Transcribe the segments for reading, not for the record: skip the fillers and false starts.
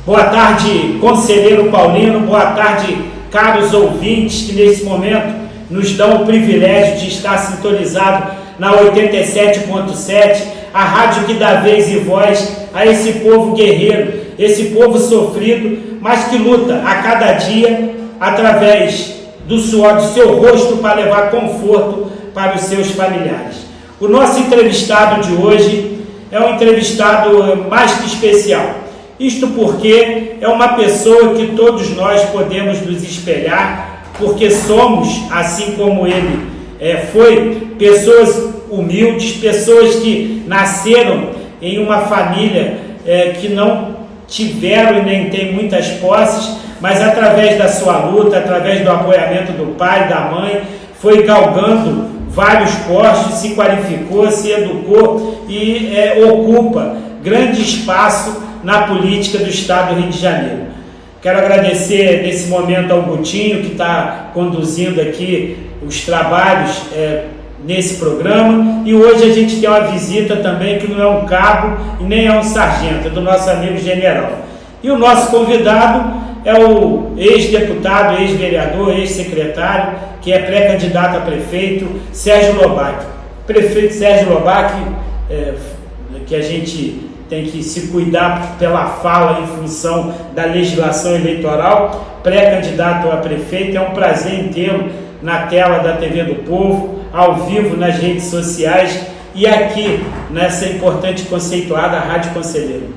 Boa tarde, conselheiro Paulino, boa tarde, caros ouvintes que nesse momento nos dão o privilégio de estar sintonizado na 87.7, a rádio que dá vez e voz a esse povo guerreiro, esse povo sofrido, mas que luta a cada dia através do suor do seu rosto para levar conforto para os seus familiares. O nosso entrevistado de hoje é um entrevistado mais que especial. Isto porque é uma pessoa que todos nós podemos nos espelhar, porque somos, assim como ele foi, pessoas humildes, pessoas que nasceram em uma família que não tiveram e nem tem muitas posses, mas através da sua luta, através do apoiamento do pai, da mãe, foi galgando vários postos, se qualificou, se educou e ocupa grande espaço na política do Estado do Rio de Janeiro. Quero agradecer nesse momento ao Gutinho, que está conduzindo aqui os trabalhos nesse programa, e hoje a gente tem uma visita também que não é um cabo e nem é um sargento, é do nosso amigo general. E o nosso convidado é o ex-deputado, ex-vereador, ex-secretário, que é pré-candidato a prefeito, Sérgio Lobac. Prefeito Sérgio Lobac, que a gente tem que se cuidar pela fala em função da legislação eleitoral, pré-candidato a prefeito. É um prazer em tê-lo na tela da TV do Povo, ao vivo nas redes sociais e aqui nessa importante conceituada Rádio Conselheiro.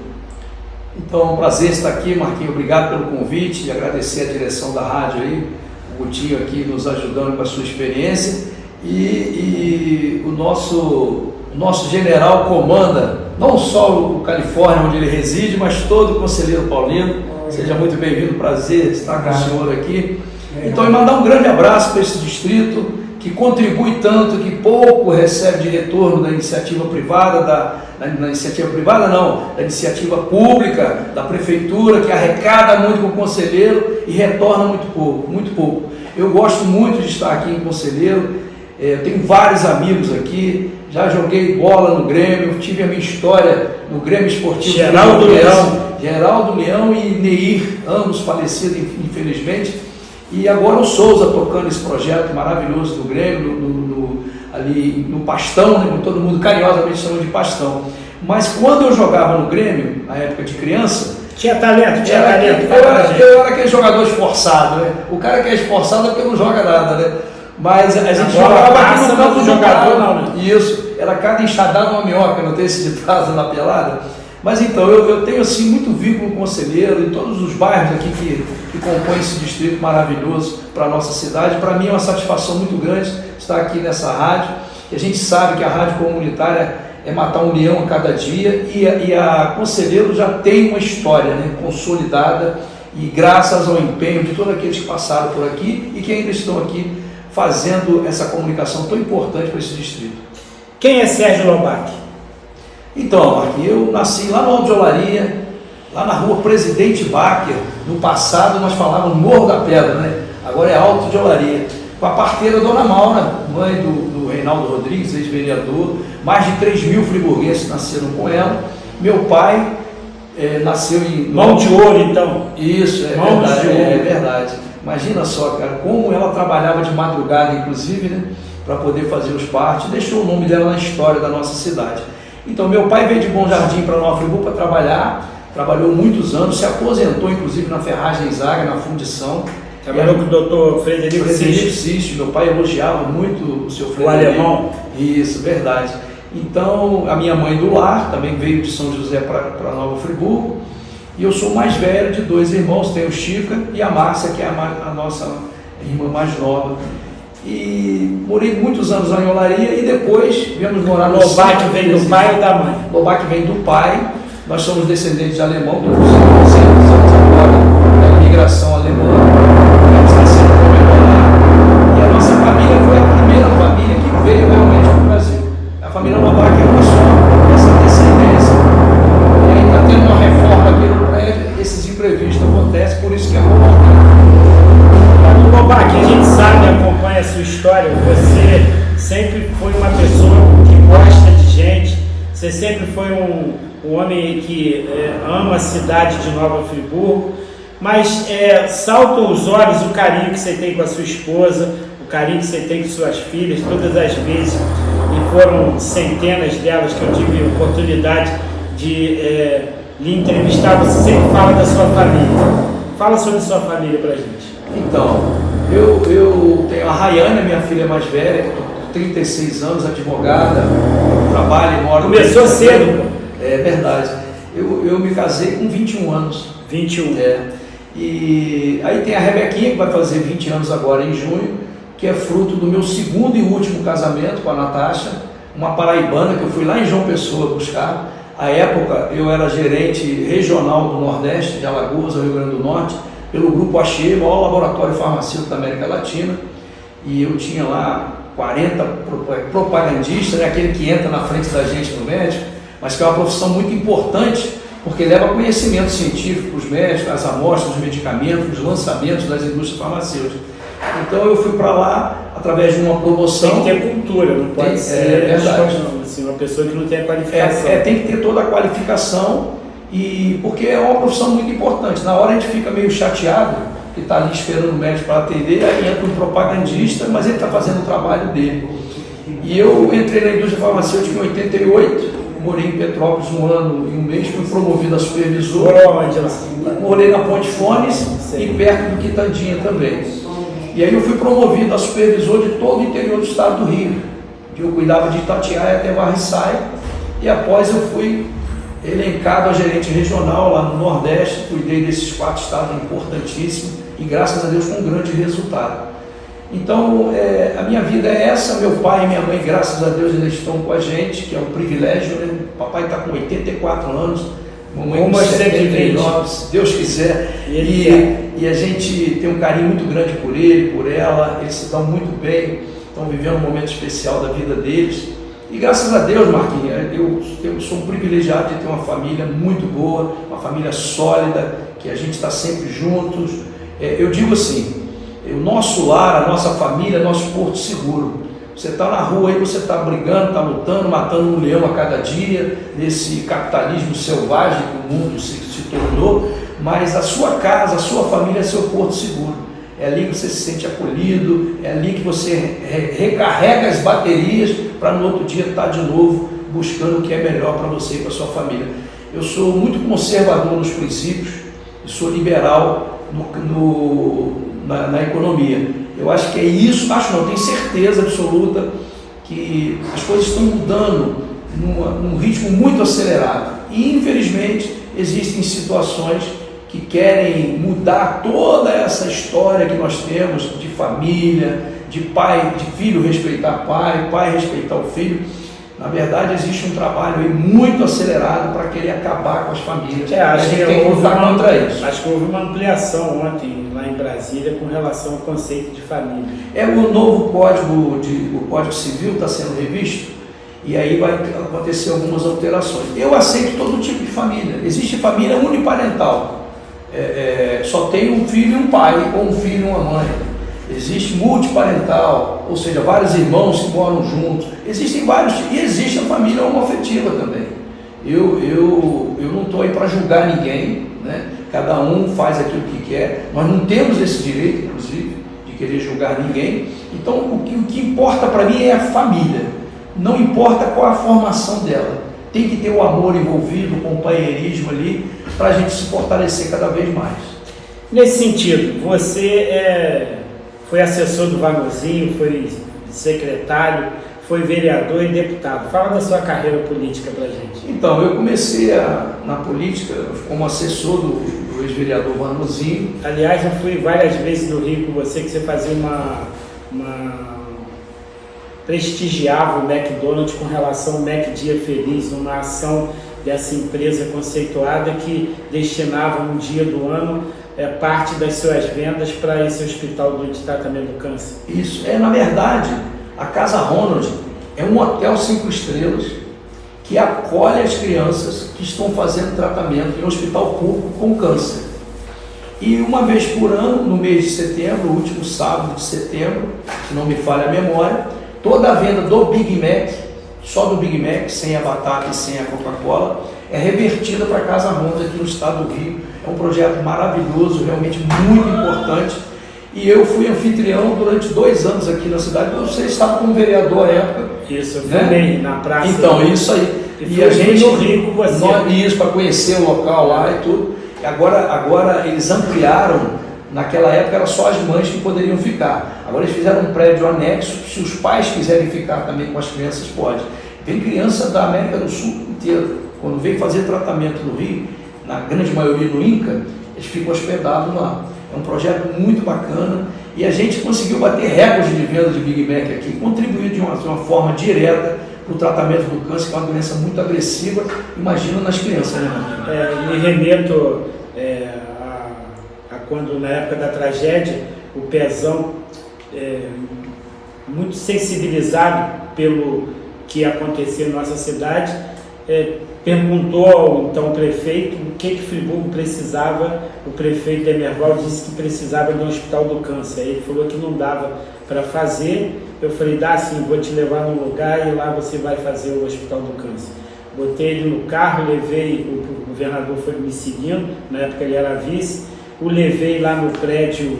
Então, é um prazer estar aqui, Marquinhos. Obrigado pelo convite e agradecer a direção da rádio aí, o Gutinho aqui nos ajudando com a sua experiência. E o nosso general comanda não só o Califórnia, onde ele reside, mas todo o conselheiro paulino. Seja muito bem-vindo, prazer estar com o senhor aqui. Então, e mandar um grande abraço para esse distrito que contribui tanto, que pouco recebe de retorno da iniciativa privada, da iniciativa pública, da prefeitura, que arrecada muito com o conselheiro e retorna muito pouco. Eu gosto muito de estar aqui em Conselheiro, eu tenho vários amigos aqui, já joguei bola no Grêmio, tive a minha história no Grêmio Esportivo Geraldo Leão e Neir, ambos falecidos infelizmente. E agora o Souza tocando esse projeto maravilhoso do Grêmio, ali no Pastão, né, todo mundo carinhosamente chama de Pastão. Mas quando eu jogava no Grêmio, na época de criança... Tinha talento. Eu era aquele jogador esforçado, né? O cara que é esforçado é porque não joga nada, né? Mas a gente jogava aqui no campo do jogador, não, né? Isso, era cada enxadada uma minhoca, não tem esse ditado na pelada? Mas então, eu tenho assim muito vínculo com o conselheiro em todos os bairros aqui que compõem esse distrito maravilhoso para a nossa cidade. Para mim é uma satisfação muito grande estar aqui nessa rádio. E a gente sabe que a rádio comunitária é matar um leão a cada dia e a Conselheiro já tem uma história, né, consolidada, e graças ao empenho de todos aqueles que passaram por aqui e que ainda estão aqui fazendo essa comunicação tão importante para esse distrito. Quem é Sérgio Lobac? Então, Marquinhos, eu nasci lá no Alto de Olaria, lá na rua Presidente Bacher. No passado nós falávamos Morro da Pedra, né? Agora é Alto de Olaria. Com a parteira Dona Maura, mãe do Reinaldo Rodrigues, ex-vereador. Mais de 3.000 friburgueses nasceram com ela. Meu pai nasceu em... Mão de ouro, então. Isso, é verdade. Imagina só, cara, como ela trabalhava de madrugada, inclusive, né? Para poder fazer os partos. Deixou o nome dela na história da nossa cidade. Então, meu pai veio de Bom Jardim para Nova Friburgo para trabalhar, trabalhou muitos anos, se aposentou, inclusive, na ferragem Zaga, na fundição. Trabalhou com o doutor Frederico Sisto. Meu pai elogiava muito o seu Frederico. O alemão. Isso, verdade. Então, a minha mãe do lar também veio de São José para Nova Friburgo. E eu sou o mais velho de 2 irmãos, tenho o Chica e a Márcia, que é a nossa irmã mais nova. E morei muitos anos lá em Olaria e depois viemos morar no Lobac vem do pai ou da mãe? Lobac vem do pai. Nós somos descendentes de alemão, temos 100 anos agora da imigração alemã, está sendo comemorada. E a nossa família foi a primeira família que veio realmente para o Brasil. A família Lobac é só essa descendência. E aí está tendo uma reforma aqui no prédio, esses imprevistos acontecem, por isso que é Lobac. Lobac, a gente sabe, acompanha a sua história, você sempre foi uma pessoa que gosta de gente, você sempre foi um um homem que ama a cidade de Nova Friburgo, mas salta aos olhos o carinho que você tem com a sua esposa, o carinho que você tem com suas filhas, todas as vezes, e foram centenas delas que eu tive a oportunidade de lhe entrevistar. Você sempre fala da sua família. Fala sobre sua família pra gente. Então, eu tenho a Rayane, minha filha mais velha, 36 anos, advogada, trabalha e mora... Começou cedo. É verdade. Eu me casei com 21 anos. 21. E aí tem a Rebequinha, que vai fazer 20 anos agora em junho, que é fruto do meu segundo e último casamento com a Natasha, uma paraibana que eu fui lá em João Pessoa buscar. À época eu era gerente regional do Nordeste, de Alagoas, Rio Grande do Norte, pelo Grupo Axê, o maior laboratório farmacêutico da América Latina, e eu tinha lá 40 propagandistas, aquele que entra na frente da gente no médico, mas que é uma profissão muito importante, porque leva conhecimento científico para os médicos, as amostras, os medicamentos, os lançamentos das indústrias farmacêuticas. Então eu fui para lá através de uma promoção. Tem que ter cultura, não pode ser assim, uma pessoa que não tem a qualificação. Tem que ter toda a qualificação, e porque é uma profissão muito importante. Na hora a gente fica meio chateado, que está ali esperando o médico para atender, aí entra um propagandista, mas ele está fazendo o trabalho dele. E eu entrei na indústria farmacêutica em 88, morei em Petrópolis 1 ano e 1 mês, fui promovido a supervisor. Morei na Ponte Fones e perto do Quitandinha também. E aí eu fui promovido a supervisor de todo o interior do estado do Rio, que eu cuidava de Itatiaia até Varriçaia, e após eu fui elencado a gerente regional lá no Nordeste, cuidei desses 4 estados importantíssimos, e graças a Deus com um grande resultado. Então, a minha vida é essa. Meu pai e minha mãe, graças a Deus, ainda estão com a gente, que é um privilégio, né? Papai está com 84 anos, mamãe com 79, se Deus quiser. E a gente tem um carinho muito grande por ele, por ela, eles se dão muito bem, estão vivendo um momento especial da vida deles. E graças a Deus, Marquinhos, eu sou um privilegiado de ter uma família muito boa, uma família sólida, que a gente está sempre juntos. Eu digo assim, o nosso lar, a nossa família, é nosso porto seguro. Você está na rua aí, você está brigando, está lutando, matando um leão a cada dia, nesse capitalismo selvagem que o mundo se tornou, mas a sua casa, a sua família é seu porto seguro. É ali que você se sente acolhido, é ali que você recarrega as baterias para no outro dia estar de novo buscando o que é melhor para você e para a sua família. Eu sou muito conservador nos princípios e sou liberal na economia. Eu acho que é isso, tenho certeza absoluta que as coisas estão mudando num ritmo muito acelerado. E infelizmente existem situações que querem mudar toda essa história que nós temos de família, de pai, de filho respeitar pai respeitar o filho. Na verdade, existe um trabalho aí muito acelerado para querer acabar com as famílias. A gente tem que lutar contra isso. Acho que houve uma ampliação ontem lá em Brasília com relação ao conceito de família. O novo o Código Civil está sendo revisto, e aí vai acontecer algumas alterações. Eu aceito todo tipo de família. Existe família uniparental. Só tem um filho e um pai, ou um filho e uma mãe. Existe multiparental, ou seja, vários irmãos que moram juntos. Existem vários, e existe a família homoafetiva também. Eu não estou aí para julgar ninguém, né? Cada um faz aquilo que quer. Nós não temos esse direito, inclusive, de querer julgar ninguém. Então, o que importa para mim é a família. Não importa qual a formação dela. Tem que ter o amor envolvido, o companheirismo ali, para a gente se fortalecer cada vez mais. Nesse sentido, você foi assessor do Vanuzinho, foi secretário, foi vereador e deputado. Fala da sua carreira política para a gente. Então, eu comecei na política como assessor do ex-vereador Vanuzinho. Aliás, eu fui várias vezes no Rio com você, que você fazia prestigiava o McDonald's com relação ao Mac Dia Feliz, uma ação dessa empresa conceituada que destinava um dia do ano parte das suas vendas para esse hospital de tratamento do câncer. Isso, na verdade, a Casa Ronald é um hotel 5 estrelas que acolhe as crianças que estão fazendo tratamento em um hospital público com câncer. E uma vez por ano, no mês de setembro, o último sábado de setembro, se não me falha a memória, toda a venda do Big Mac só do Big Mac, sem a batata e sem a Coca-Cola, é revertida para a Casa Ronda aqui no estado do Rio. É um projeto maravilhoso, realmente muito importante. E eu fui anfitrião durante 2 anos aqui na cidade. Você estava como vereador à época. Isso, eu fui bem na praça. Então, isso aí. E a gente no Rio com você. Isso, para conhecer o local lá e tudo. E agora eles ampliaram. Naquela época era só as mães que poderiam ficar. Agora eles fizeram um prédio anexo, se os pais quiserem ficar também com as crianças, pode. Tem criança da América do Sul inteira. Quando vem fazer tratamento no Rio, na grande maioria no INCA, eles ficam hospedados lá. É um projeto muito bacana e a gente conseguiu bater recordes de venda de Big Mac aqui, contribuir de uma forma direta para o tratamento do câncer, que é uma doença muito agressiva, imagina nas crianças, né? Me remeto a quando, na época da tragédia, o Pezão, muito sensibilizado pelo que aconteceu em nossa cidade, perguntou ao então prefeito o que Friburgo precisava. O prefeito Demerval disse que precisava de um hospital do câncer. Ele falou que não dava para fazer. Eu falei, dá sim, vou te levar num lugar e lá você vai fazer o hospital do câncer. Botei ele no carro, levei, o governador foi me seguindo, na época ele era vice, o levei lá no prédio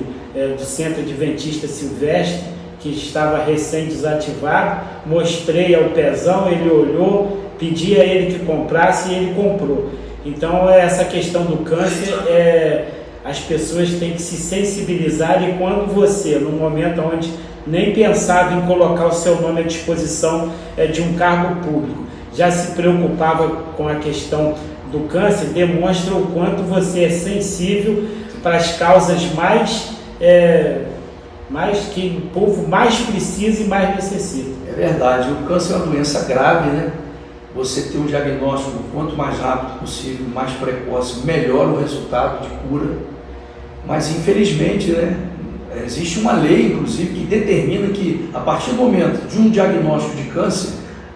do Centro Adventista Silvestre, que estava recém-desativado, mostrei ao Pezão, ele olhou, pedi a ele que comprasse e ele comprou. Então, essa questão do câncer, as pessoas têm que se sensibilizar e quando você, no momento onde nem pensava em colocar o seu nome à disposição de um cargo público, já se preocupava com a questão do câncer, demonstra o quanto você é sensível para as causas mais que o povo mais precisa e mais necessita. É verdade, o câncer é uma doença grave, né? Você ter um diagnóstico quanto mais rápido possível, mais precoce, melhor o resultado de cura. Mas infelizmente, né, existe uma lei, inclusive, que determina que a partir do momento de um diagnóstico de câncer,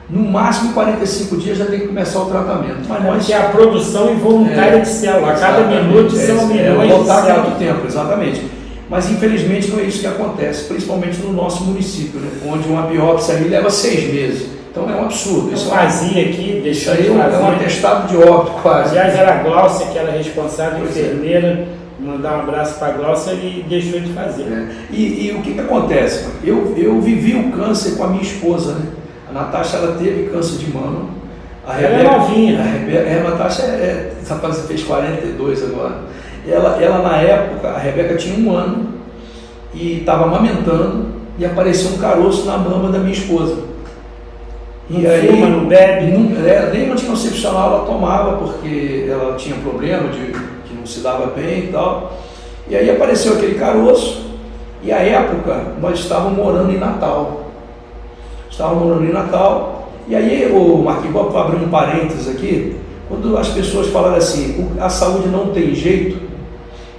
no máximo 45 dias já tem que começar o tratamento. Mas nós... Que é a produção involuntária de célula, a cada minuto são milhões de células. Quanto tempo, exatamente. Mas infelizmente não é isso que acontece, principalmente no nosso município, né, onde uma biópsia ali leva 6 meses. Então é um absurdo. Isso fazia aqui, deixou de fazer. É um atestado de óbito quase. Aliás, era a Glaucia que era responsável, enfermeira, mandar um abraço para a Glaucia e deixou de fazer. E o que acontece? Eu vivi o câncer com a minha esposa, né? A Natasha, ela teve câncer de mama. Ela é novinha. A Natasha fez 42 agora. Ela na época, a Rebeca tinha 1 ano e estava amamentando e apareceu um caroço na mama da minha esposa. E aí, fuma, não bebe? Nem anticoncepcional ela tomava, porque ela tinha problema que não se dava bem e tal. E aí apareceu aquele caroço, e à época nós estávamos morando em Natal. E aí, Marquinhos, vou abrir um parênteses aqui, quando as pessoas falam assim, a saúde não tem jeito,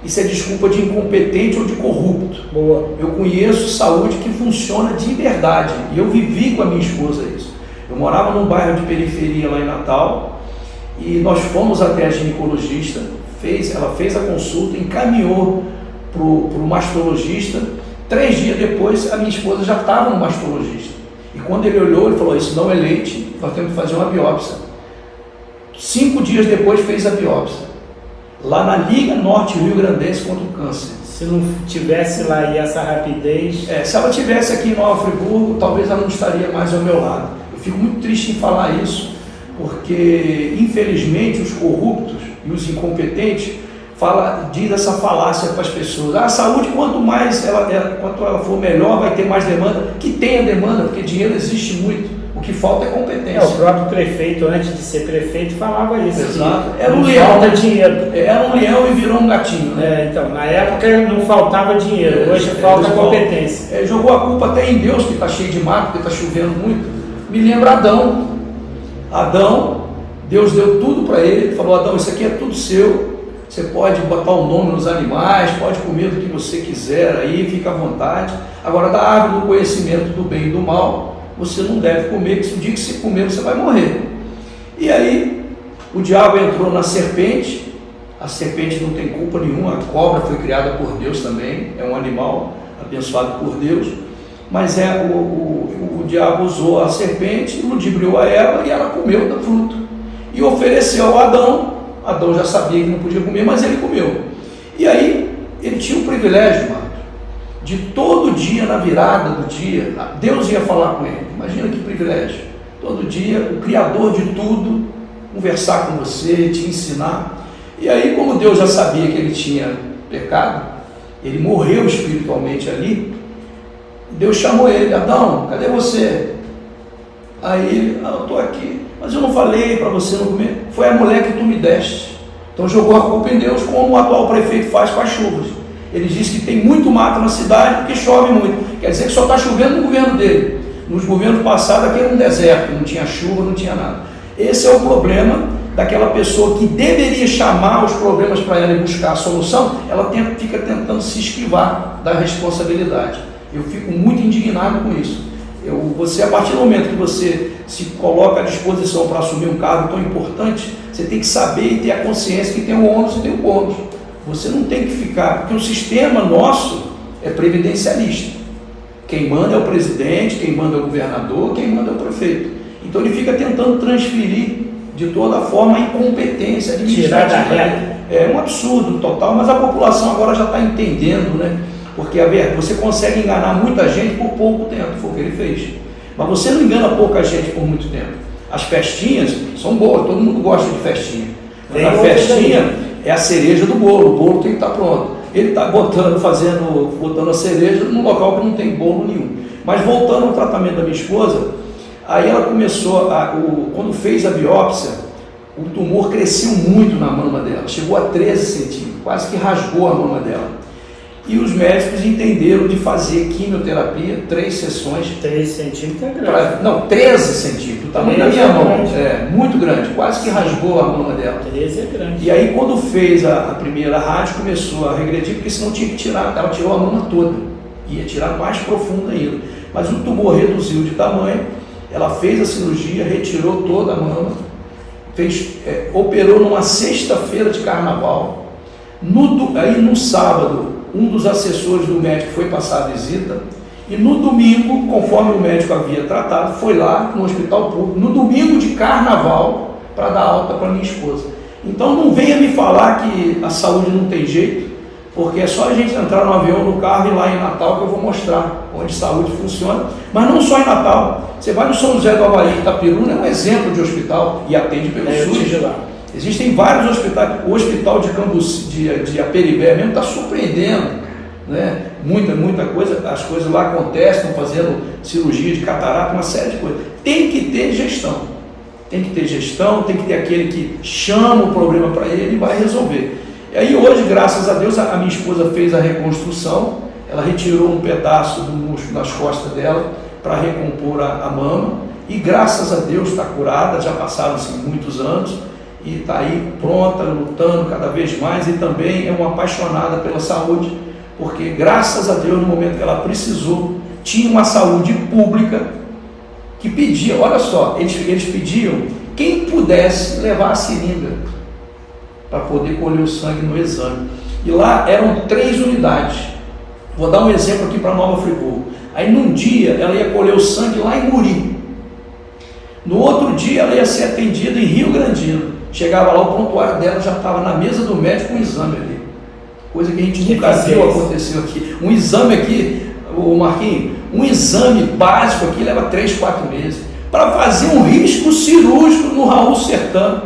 isso é desculpa de incompetente ou de corrupto. Boa. Eu conheço saúde que funciona de verdade, e eu vivi com a minha esposa isso. Eu morava num bairro de periferia lá em Natal e nós fomos até a ginecologista, ela fez a consulta, encaminhou para o mastologista. 3 dias depois a minha esposa já estava no mastologista. E quando ele olhou, ele falou, isso não é leite, nós temos que fazer uma biópsia. 5 dias depois fez a biópsia, lá na Liga Norte Rio Grandense contra o Câncer. Se não tivesse lá e essa rapidez... se ela tivesse aqui em Nova Friburgo, talvez ela não estaria mais ao meu lado. Fico muito triste em falar isso, porque infelizmente os corruptos e os incompetentes diz essa falácia para as pessoas. A saúde, quanto ela for melhor, vai ter mais demanda. Que tenha demanda, porque dinheiro existe muito. O que falta é competência. O próprio prefeito, antes de ser prefeito, falava isso. Exato. Era um leão. Falta dinheiro. Era um leão e virou um gatinho. Né? Então, na época não faltava dinheiro, hoje falta competência. Jogou a culpa até em Deus, que está cheio de mato, porque está chovendo muito. Me lembra Adão, Deus deu tudo para ele, falou, Adão, isso aqui é tudo seu, você pode botar o nome nos animais, pode comer do que você quiser aí, fica à vontade. Agora, da árvore do conhecimento do bem e do mal, você não deve comer, que se o dia que você comer, você vai morrer. E aí, o diabo entrou na serpente, a serpente não tem culpa nenhuma, a cobra foi criada por Deus também, é um animal abençoado por Deus. mas o diabo usou a serpente, ludibriou a Eva e ela comeu do fruto. E ofereceu a Adão. Adão já sabia que não podia comer, mas ele comeu. E aí, ele tinha o privilégio, mano, de todo dia, na virada do dia, Deus ia falar com ele. Imagina que privilégio. Todo dia, o Criador de tudo, conversar com você, te ensinar. E aí, como Deus já sabia que ele tinha pecado, ele morreu espiritualmente ali, Deus chamou ele: Adão, cadê você? Aí ele: eu estou aqui, mas eu não falei para você não comer. Foi a mulher que tu me deste. Então jogou a culpa em Deus, como o atual prefeito faz com as chuvas. Ele diz que tem muito mato na cidade porque chove muito. Quer dizer que só está chovendo no governo dele. Nos governos passados aqui era um deserto, não tinha chuva, não tinha nada. Esse é o problema daquela pessoa que deveria chamar os problemas para ela e buscar a solução. Ela fica tentando se esquivar da responsabilidade. Eu fico muito indignado com isso. Você, a partir do momento que você se coloca à disposição para assumir um cargo tão importante, você tem que saber e ter a consciência que tem o ônus e tem o bônus. Você não tem que ficar, porque o sistema nosso é previdencialista. Quem manda é o presidente, quem manda é o governador, quem manda é o prefeito. Então ele fica tentando transferir de toda forma a incompetência administrativa. Tirar da reta. É um absurdo total, mas a população agora já está entendendo, né? Porque você consegue enganar muita gente por pouco tempo, foi o que ele fez. Mas você não engana pouca gente por muito tempo. As festinhas são boas, todo mundo gosta de festinha. Mas a festinha é a cereja do bolo, o bolo tem que estar pronto. Ele está botando a cereja num local que não tem bolo nenhum. Mas voltando ao tratamento da minha esposa, aí ela começou, quando fez a biópsia, o tumor cresceu muito na mama dela, chegou a 13 centímetros, quase que rasgou a mama dela. E os médicos entenderam de fazer quimioterapia, 3 sessões. 3 centímetros é grande. Não, 13 centímetros, o tamanho da minha mão. Muito grande, quase que rasgou a mama dela. 13 é grande. E aí, quando fez a primeira rádio, começou a regredir, porque senão tinha que tirar, ela tirou a mama toda. Ia tirar mais profundo ainda. Mas o tumor reduziu de tamanho, ela fez a cirurgia, retirou toda a mama, operou numa sexta-feira de carnaval. Aí no sábado, um dos assessores do médico foi passar a visita, e no domingo, conforme o médico havia tratado, foi lá no hospital público, no domingo de carnaval, para dar alta para minha esposa. Então não venha me falar que a saúde não tem jeito, porque é só a gente entrar no avião, no carro e lá em Natal que eu vou mostrar onde saúde funciona. Mas não só em Natal, você vai no São José do Havaí, Itapiruna, é um exemplo de hospital e atende pelo SUS. Existem vários hospitais. O hospital de Cambuci, de Aperibé mesmo está surpreendendo, né? Muita coisa, as coisas lá acontecem, estão fazendo cirurgia de catarata, uma série de coisas. Tem que ter gestão, tem que ter aquele que chama o problema para ele e vai resolver. E aí hoje, graças a Deus, a minha esposa fez a reconstrução, ela retirou um pedaço do músculo das costas dela para recompor a mama, e graças a Deus está curada, já passaram-se muitos anos, e está aí pronta, lutando cada vez mais, e também é uma apaixonada pela saúde, porque graças a Deus, no momento que ela precisou, tinha uma saúde pública que pedia, olha só, eles pediam quem pudesse levar a seringa para poder colher o sangue no exame, e lá eram 3 unidades. Vou dar um exemplo aqui para Nova Friburgo. Aí num dia ela ia colher o sangue lá em Muri, no outro dia ela ia ser atendida em Rio Grandino. Chegava lá, o prontuário dela já estava na mesa do médico, um exame ali. Coisa que a gente nunca viu acontecer aqui. Um exame aqui, o Marquinhos, um exame básico aqui leva 3, 4 meses. Para fazer um risco cirúrgico no Raul Sertano.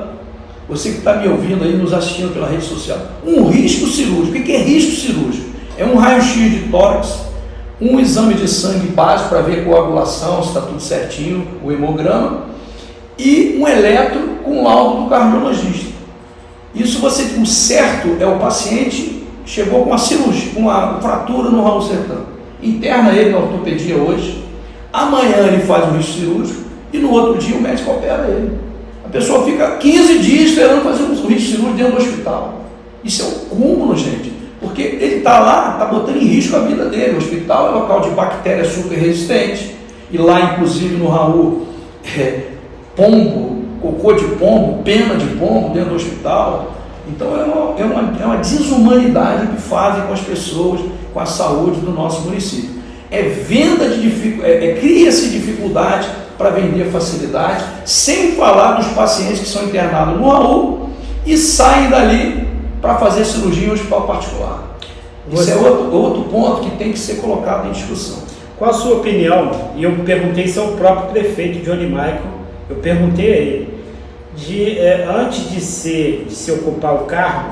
Você que está me ouvindo aí, nos assistindo pela rede social. Um risco cirúrgico. O que é risco cirúrgico? É um raio-x de tórax, um exame de sangue básico para ver coagulação, se está tudo certinho, o hemograma, e um eletro com laudo do cardiologista. Isso o certo é o paciente chegou com uma cirurgia, com uma fratura no Raul Sertano. Interna ele na ortopedia hoje, amanhã ele faz um risco cirúrgico e no outro dia o médico opera ele. A pessoa fica 15 dias esperando fazer um risco cirúrgico dentro do hospital. Isso é um cúmulo, gente, porque ele está lá, está botando em risco a vida dele. O hospital é local de bactéria super resistente, e lá inclusive no Raul pombo, cocô de pombo, pena de pombo dentro do hospital. Então é uma desumanidade que fazem com as pessoas, com a saúde do nosso município. cria-se dificuldade para vender facilidade, sem falar dos pacientes que são internados no Raul e saem dali para fazer cirurgia em hospital particular. Isso é outro ponto que tem que ser colocado em discussão. Qual a sua opinião? E eu perguntei isso ao próprio prefeito Johnny Michael, eu perguntei a ele, antes de se ocupar o cargo,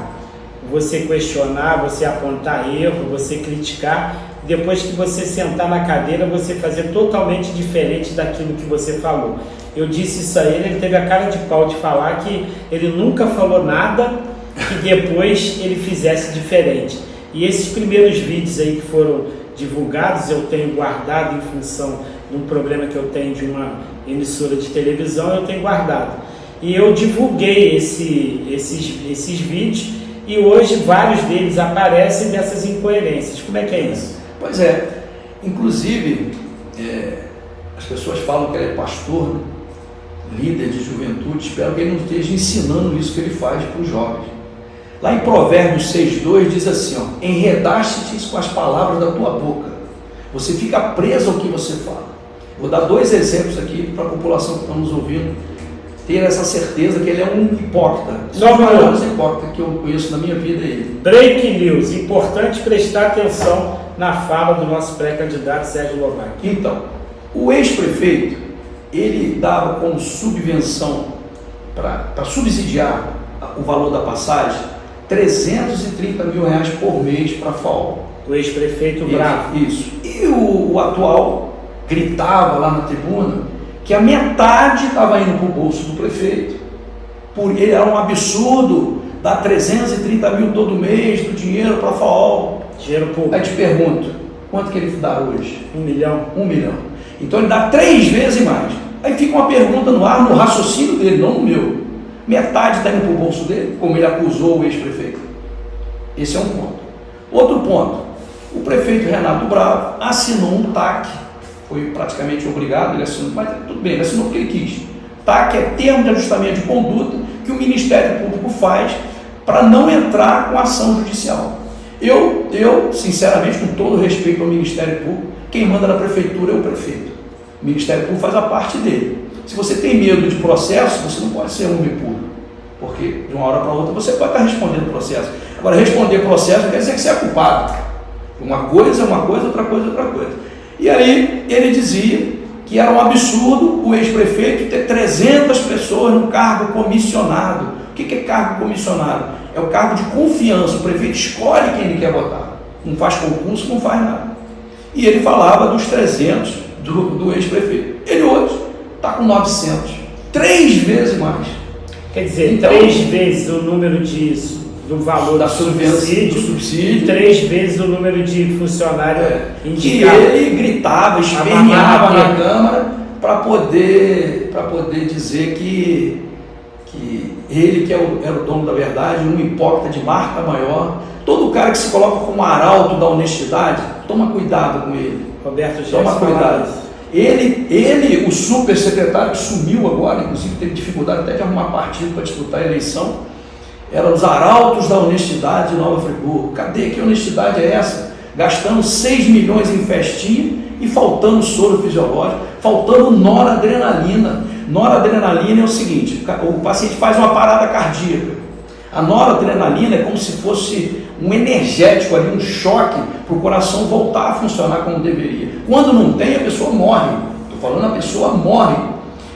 você questionar, você apontar erro, você criticar, depois que você sentar na cadeira, você fazer totalmente diferente daquilo que você falou. Eu disse isso a ele teve a cara de pau de falar que ele nunca falou nada que depois ele fizesse diferente. E esses primeiros vídeos aí que foram divulgados, eu tenho guardado em função de um problema que eu tenho de uma emissora de televisão, eu tenho guardado. E eu divulguei esses vídeos e hoje vários deles aparecem dessas incoerências. Como é que é isso? Pois é, inclusive as pessoas falam que ele é pastor, né? Líder de juventude, espero que ele não esteja ensinando isso que ele faz para os jovens. Lá em Provérbios 6,2 diz assim, ó, enredaste-te com as palavras da tua boca, você fica preso ao que você fala. Vou dar 2 exemplos aqui para a população que está nos ouvindo ter essa certeza que ele é um hipócrita. Só os maiores hipócritas que eu conheço na minha vida é ele. Breaking news, importante prestar atenção na fala do nosso pré-candidato Sérgio Lovac. Então, o ex-prefeito, ele dava como subvenção para subsidiar o valor da passagem 330 mil reais por mês para a FAO. O ex-prefeito Bravo. Isso. E o atual gritava lá na tribuna que a metade estava indo para o bolso do prefeito. Ele era um absurdo dar 330 mil todo mês do dinheiro para a FAO. Dinheiro público. Aí te pergunto, quanto que ele dá hoje? 1 milhão. 1 milhão. Então ele dá 3 vezes mais. Aí fica uma pergunta no ar, no raciocínio dele, não no meu. Metade está indo para o bolso dele, como ele acusou o ex-prefeito. Esse é um ponto. Outro ponto, o prefeito Renato Bravo assinou um TAC, foi praticamente obrigado, ele assinou, mas tudo bem, ele assinou porque ele quis. TAC é termo de ajustamento de conduta que o Ministério Público faz para não entrar com ação judicial. Eu, sinceramente, com todo respeito ao Ministério Público, quem manda na prefeitura é o prefeito. O Ministério Público faz a parte dele. Se você tem medo de processo, você não pode ser homem público, porque de uma hora para outra você pode estar respondendo processo. Agora, responder processo não quer dizer que você é culpado. Uma coisa é uma coisa, outra coisa é outra coisa. E aí ele dizia que era um absurdo o ex-prefeito ter 300 pessoas no cargo comissionado. O que é cargo comissionado? É o cargo de confiança. O prefeito escolhe quem ele quer votar. Não faz concurso, não faz nada. E ele falava dos 300 do ex-prefeito. Ele hoje está com 900. 3 vezes mais. Quer dizer, então, 3 vezes o número do valor da do subsídio e 3 vezes o número de funcionário indicado. Que ele gritava, esperneava na Câmara para poder dizer que ele que era o dono da verdade, um hipócrita de marca maior. Todo cara que se coloca como arauto da honestidade, toma cuidado com ele. Roberto Jefferson, toma cuidado. Ele, o super secretário que sumiu agora, inclusive teve dificuldade até de arrumar partido para disputar a eleição, eram os arautos da honestidade de Nova Friburgo. Cadê? Que honestidade é essa? Gastando 6 milhões em festinha e faltando soro fisiológico, faltando noradrenalina. Noradrenalina é o seguinte, o paciente faz uma parada cardíaca. A noradrenalina é como se fosse um energético ali, um choque para o coração voltar a funcionar como deveria. Quando não tem, a pessoa morre. Estou falando, a pessoa morre.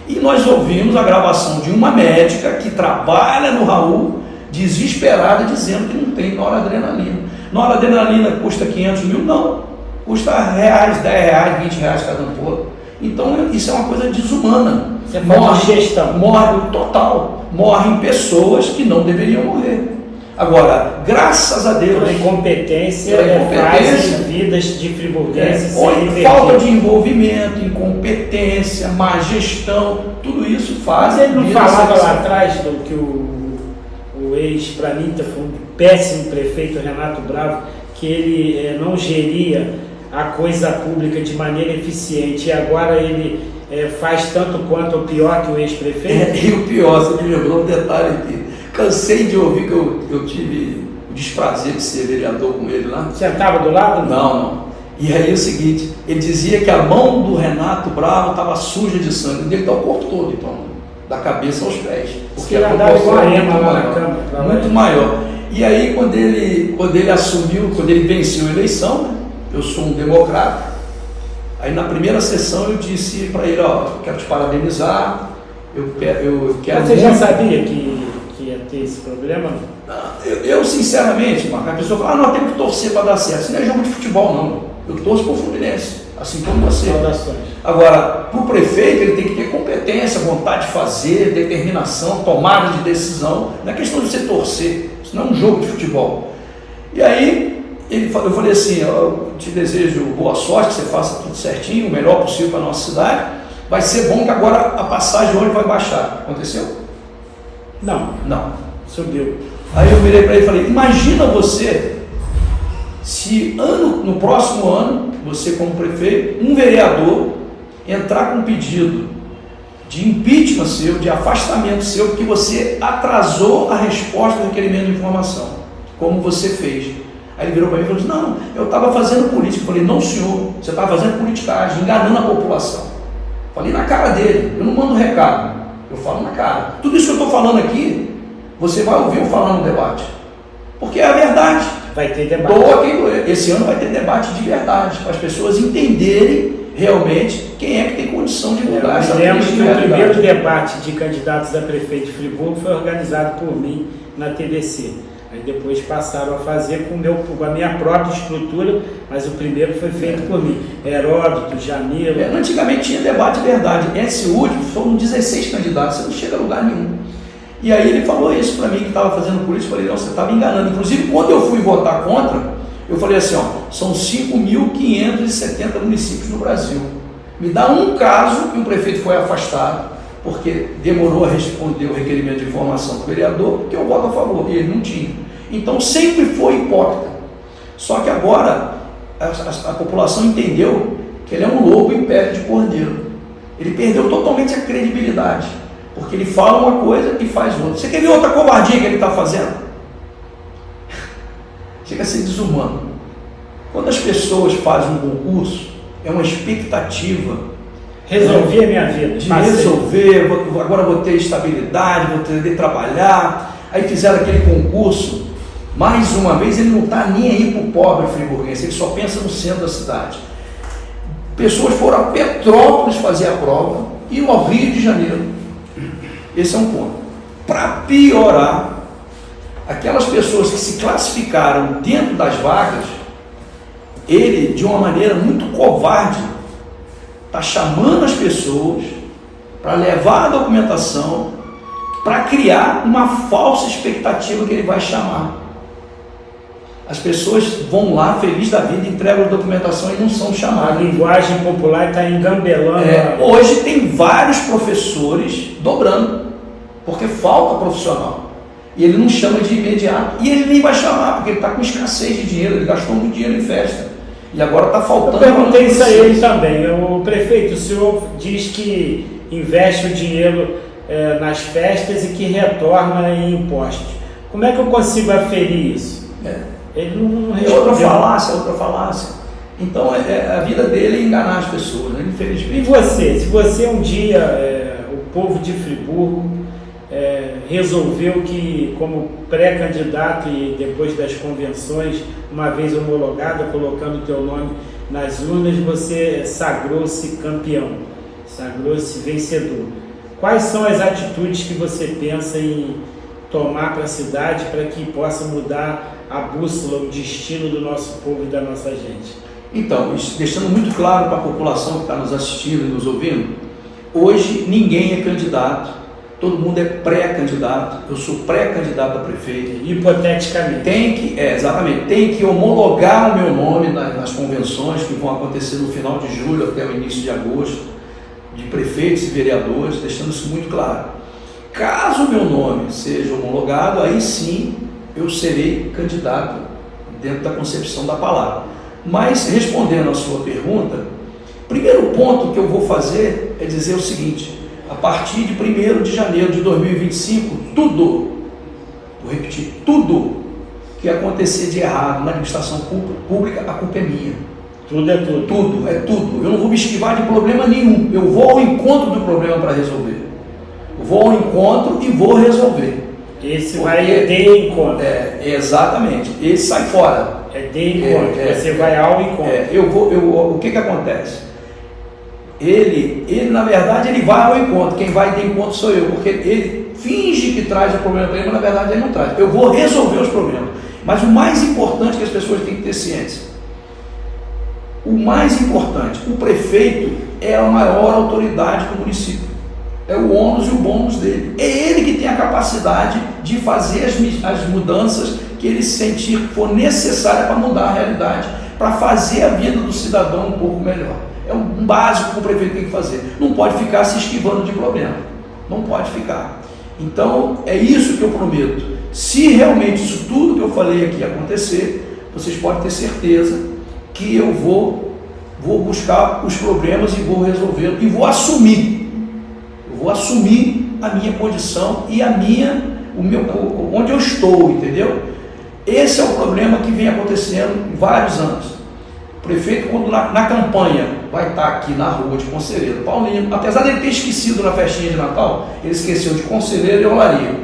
E nós ouvimos a gravação de uma médica que trabalha no Raul, desesperada, dizendo que não tem noradrenalina. Noradrenalina custa 500 mil? Não. Custa R$10, R$20 cada ampola. Então isso é uma coisa desumana. Morre total. Morrem pessoas que não deveriam morrer. Agora, graças a Deus, a incompetência faz vidas de friburguenses falta de envolvimento, incompetência, má gestão, tudo isso faz. Mas ele não falava lá atrás do que o ex-Pranita foi um péssimo prefeito, Renato Bravo, que ele não geria a coisa pública de maneira eficiente e agora ele faz tanto quanto ou pior que o ex-prefeito? E o pior, você me lembrou um detalhe aqui. Cansei de ouvir que eu tive o desprazer de ser vereador com ele lá. Você estava do lado? Não. E aí é o seguinte, ele dizia que a mão do Renato Bravo estava suja de sangue, dele está o corpo todo, então, da cabeça aos pés. Porque ele andava igual a Ema lá na cama. Muito maior. E aí quando ele assumiu, quando ele venceu a eleição, né, eu sou um democrata, aí na primeira sessão eu disse para ele, ó, eu quero te parabenizar, eu quero... Você já sabia que ia ter esse problema? Eu sinceramente, Marco, a pessoa fala, nós temos que torcer para dar certo, isso não é jogo de futebol não. Eu torço para o Fluminense, assim como você. Saudações. Agora, para o prefeito, ele tem que ter competência, vontade de fazer, determinação, tomada de decisão. Não é questão de você torcer, isso não é um jogo de futebol. E aí, eu falei assim, eu te desejo boa sorte, que você faça tudo certinho, o melhor possível para a nossa cidade. Vai ser bom que agora a passagem hoje vai baixar. Aconteceu? Não. Não. Subiu. Aí eu virei para ele e falei, imagina você... Se no próximo ano, você como prefeito, um vereador entrar com um pedido de impeachment seu, de afastamento seu, porque você atrasou a resposta do requerimento de informação, como você fez. Aí ele virou para mim e falou assim, não, eu estava fazendo política. Eu falei, não senhor, você estava fazendo politicagem, enganando a população. Falei na cara dele, eu não mando recado, eu falo na cara. Tudo isso que eu estou falando aqui, você vai ouvir eu falar no debate, porque é a verdade. Vai ter debate. Esse ano vai ter debate de verdade, para as pessoas entenderem realmente quem é que tem condição de mudar essa realidade. Eu lembro que o realidade. primeiro debate de candidatos a prefeito de Friburgo foi organizado por mim na TVC. Aí depois passaram a fazer com a minha própria estrutura, mas o primeiro foi feito por mim. Heródoto, Jamilo. Antigamente tinha debate de verdade. Esse último foram 16 candidatos, você não chega a lugar nenhum. E aí ele falou isso para mim, que estava fazendo política. Eu falei, não, você estava enganando. Inclusive, quando eu fui votar contra, eu falei assim, ó, são 5.570 municípios no Brasil. Me dá um caso que um prefeito foi afastado, porque demorou a responder o requerimento de informação do vereador, que eu voto a favor, e ele não tinha. Então sempre foi hipócrita. Só que agora a população entendeu que ele é um lobo em pele de cordeiro. Ele perdeu totalmente a credibilidade. Porque ele fala uma coisa e faz outra. Você quer ver outra covardia que ele está fazendo? Chega a ser desumano. Quando as pessoas fazem um concurso, é uma expectativa. Resolver a minha vida. De resolver, agora vou ter estabilidade, vou poder trabalhar. Aí fizeram aquele concurso. Mais uma vez, ele não está nem aí para o pobre friburguense, ele só pensa no centro da cidade. Pessoas foram a Petrópolis fazer a prova e ao Rio de Janeiro. Esse é um ponto. Para piorar, aquelas pessoas que se classificaram dentro das vagas, ele, de uma maneira muito covarde, está chamando as pessoas para levar a documentação, para criar uma falsa expectativa que ele vai chamar. As pessoas vão lá, felizes da vida, entregam a documentação e não são chamadas. A linguagem popular está engambelando. Hoje tem vários professores dobrando, porque falta profissional. E ele não chama de imediato. E ele nem vai chamar, porque ele está com escassez de dinheiro, ele gastou muito dinheiro em festa. E agora está faltando. Eu perguntei isso a ele também. O prefeito, o senhor diz que investe o dinheiro nas festas e que retorna em impostos. Como é que eu consigo aferir isso? Ele não respondeu. Outra falácia. Então a vida dele é enganar as pessoas, né? Infelizmente. E você? Se você um dia, o povo de Friburgo, resolveu que, como pré-candidato e depois das convenções, uma vez homologada, colocando o teu nome nas urnas, você sagrou-se campeão, sagrou-se vencedor. Quais são as atitudes que você pensa em tomar para a cidade para que possa mudar a bússola, o destino do nosso povo e da nossa gente? Então, deixando muito claro para a população que está nos assistindo e nos ouvindo, hoje ninguém é candidato, todo mundo é pré-candidato. Eu sou pré-candidato a prefeito. Hipoteticamente. Exatamente, tem que homologar o meu nome nas convenções que vão acontecer no final de julho até o início de agosto, de prefeitos e vereadores, deixando isso muito claro. Caso o meu nome seja homologado, aí sim eu serei candidato dentro da concepção da palavra. Mas, respondendo a sua pergunta, primeiro ponto que eu vou fazer é dizer o seguinte: a partir de 1º de janeiro de 2025, tudo, vou repetir, tudo que acontecer de errado na administração pública, a culpa é minha. Tudo é tudo. Tudo, é tudo. Eu não vou me esquivar de problema nenhum. Eu vou ao encontro do problema para resolver. Eu vou ao encontro e vou resolver. Esse vai de encontro. Exatamente. Esse sai fora. É de encontro. Você vai ao encontro. O que acontece? Ele, na verdade, ele vai ao encontro. Quem vai de encontro sou eu. Porque ele finge que traz o problema para ele, mas na verdade ele não traz. Eu vou resolver os problemas. Mas o mais importante que as pessoas têm que ter ciência. O mais importante, o prefeito é a maior autoridade do município. É o ônus e o bônus dele. É ele que tem a capacidade de fazer as mudanças que ele sentir que for necessária para mudar a realidade, para fazer a vida do cidadão um pouco melhor. É um básico que o prefeito tem que fazer. Não pode ficar se esquivando de problema. Não pode ficar. Então, é isso que eu prometo. Se realmente isso tudo que eu falei aqui acontecer, vocês podem ter certeza que eu vou buscar os problemas e vou resolvê-los. E vou assumir. Eu vou assumir a minha condição e onde eu estou, entendeu? Esse é o problema que vem acontecendo em vários anos. O prefeito, quando na campanha, vai estar aqui na rua de Conselheiro, Paulino, apesar dele ter esquecido na festinha de Natal, ele esqueceu de Conselheiro e Olaria.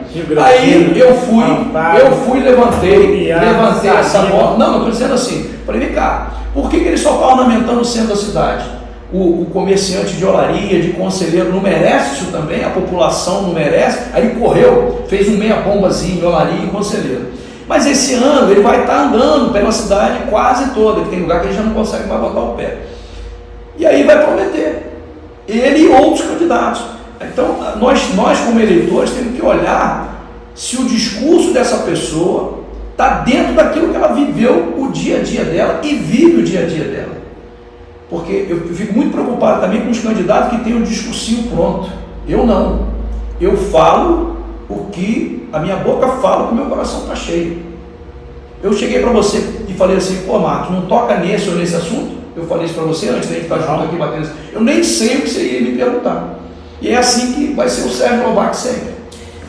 Aí eu fui, levantei essa bola. Não, eu estou dizendo assim, falei, vem cá, por que ele só está ornamentando o centro da cidade? O comerciante de Olaria, de Conselheiro, não merece isso também? A população não merece? Aí ele correu, fez um meia-bombazinho em Olaria e Conselheiro. Mas esse ano ele vai estar andando pela cidade quase toda, que tem lugar que ele já não consegue mais botar o pé. E aí vai prometer. Ele e outros candidatos. Então, nós como eleitores temos que olhar se o discurso dessa pessoa está dentro daquilo que ela viveu o dia a dia dela e vive o dia a dia dela. Porque eu fico muito preocupado também com os candidatos que têm um discursinho pronto. Eu não. Eu falo o que a minha boca fala, que o meu coração está cheio. Eu cheguei para você e falei assim, pô Marcos, não toca nesse ou nesse assunto? Eu falei isso para você antes da gente estar junto aqui batendo. Eu nem sei o que você ia me perguntar. E é assim que vai ser o Sérgio Lobac sempre.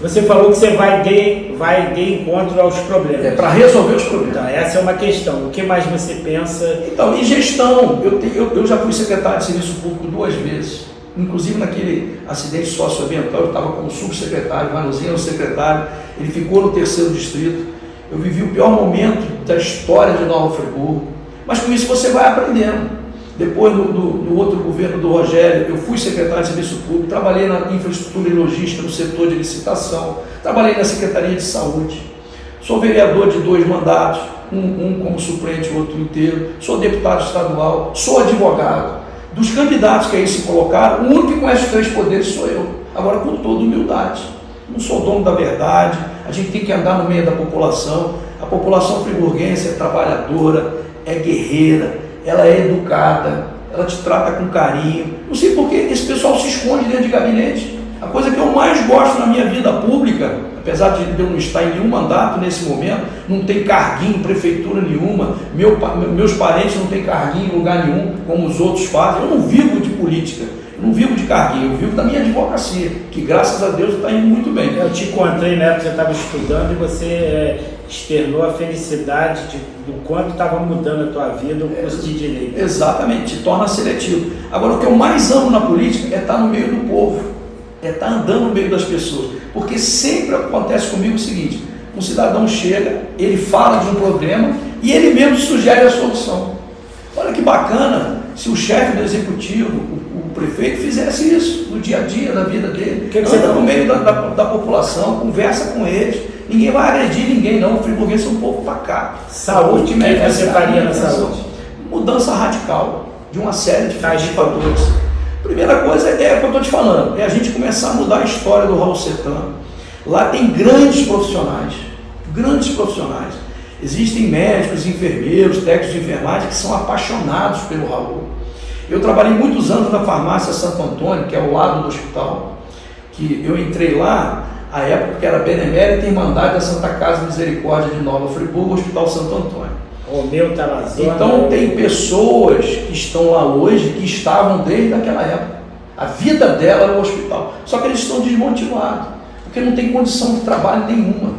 Você falou que você vai de encontro aos problemas. É para resolver os problemas. Então, essa é uma questão. O que mais você pensa? Então, em gestão, eu já fui secretário de Serviço Público 2 vezes. Inclusive naquele acidente socioambiental, eu estava como subsecretário, o Manuzinho era o secretário, ele ficou no 3º distrito. Eu vivi o pior momento da história de Nova Friburgo. Mas com isso você vai aprendendo. Depois do outro governo do Rogério, eu fui secretário de Serviço Público, trabalhei na infraestrutura e logística no setor de licitação, trabalhei na Secretaria de Saúde, sou vereador de 2 mandatos, um como suplente, o outro inteiro, sou deputado estadual, sou advogado. Dos candidatos que aí se colocaram, o único que conhece os 3 poderes sou eu, agora com toda humildade. Não sou dono da verdade, a gente tem que andar no meio da população. A população friburguense é trabalhadora, é guerreira, ela é educada, ela te trata com carinho. Não sei por que esse pessoal se esconde dentro de gabinete. A coisa que eu mais gosto na minha vida pública, apesar de eu não estar em nenhum mandato nesse momento, não tem carguinho em prefeitura nenhuma, meus parentes não têm carguinho em lugar nenhum, como os outros fazem. Eu não vivo de política, eu não vivo de carguinho, eu vivo da minha advocacia, que graças a Deus está indo muito bem. Eu te encontrei na época que você estava estudando e você externou a felicidade do quanto estava mudando a tua vida o curso de Direito. Exatamente, te torna seletivo. Agora, o que eu mais amo na política é estar no meio do povo, é estar andando no meio das pessoas, porque sempre acontece comigo o seguinte, um cidadão chega, ele fala de um problema e ele mesmo sugere a solução. Olha que bacana se o chefe do executivo, o prefeito fizesse isso no dia a dia, na vida dele. Que você anda no meio da população, conversa com eles. Ninguém vai agredir ninguém, não. O friburguense é um pouco pacato. Saúde, o que você faria na saúde? Mudança radical de uma série de fatores. Primeira coisa é o que eu estou te falando, é a gente começar a mudar a história do Raul Sertã. Lá tem grandes profissionais. Existem médicos, enfermeiros, técnicos de enfermagem que são apaixonados pelo Raul. Eu trabalhei muitos anos na farmácia Santo Antônio, que é ao lado do hospital, que eu entrei lá, a época que era Benemérita Irmandade da Santa Casa Misericórdia de Nova Friburgo, Hospital Santo Antônio. Romeu Talazona. Então tem pessoas que estão lá hoje, que estavam desde aquela época. A vida dela era o hospital. Só que eles estão desmotivados, porque não tem condição de trabalho nenhuma.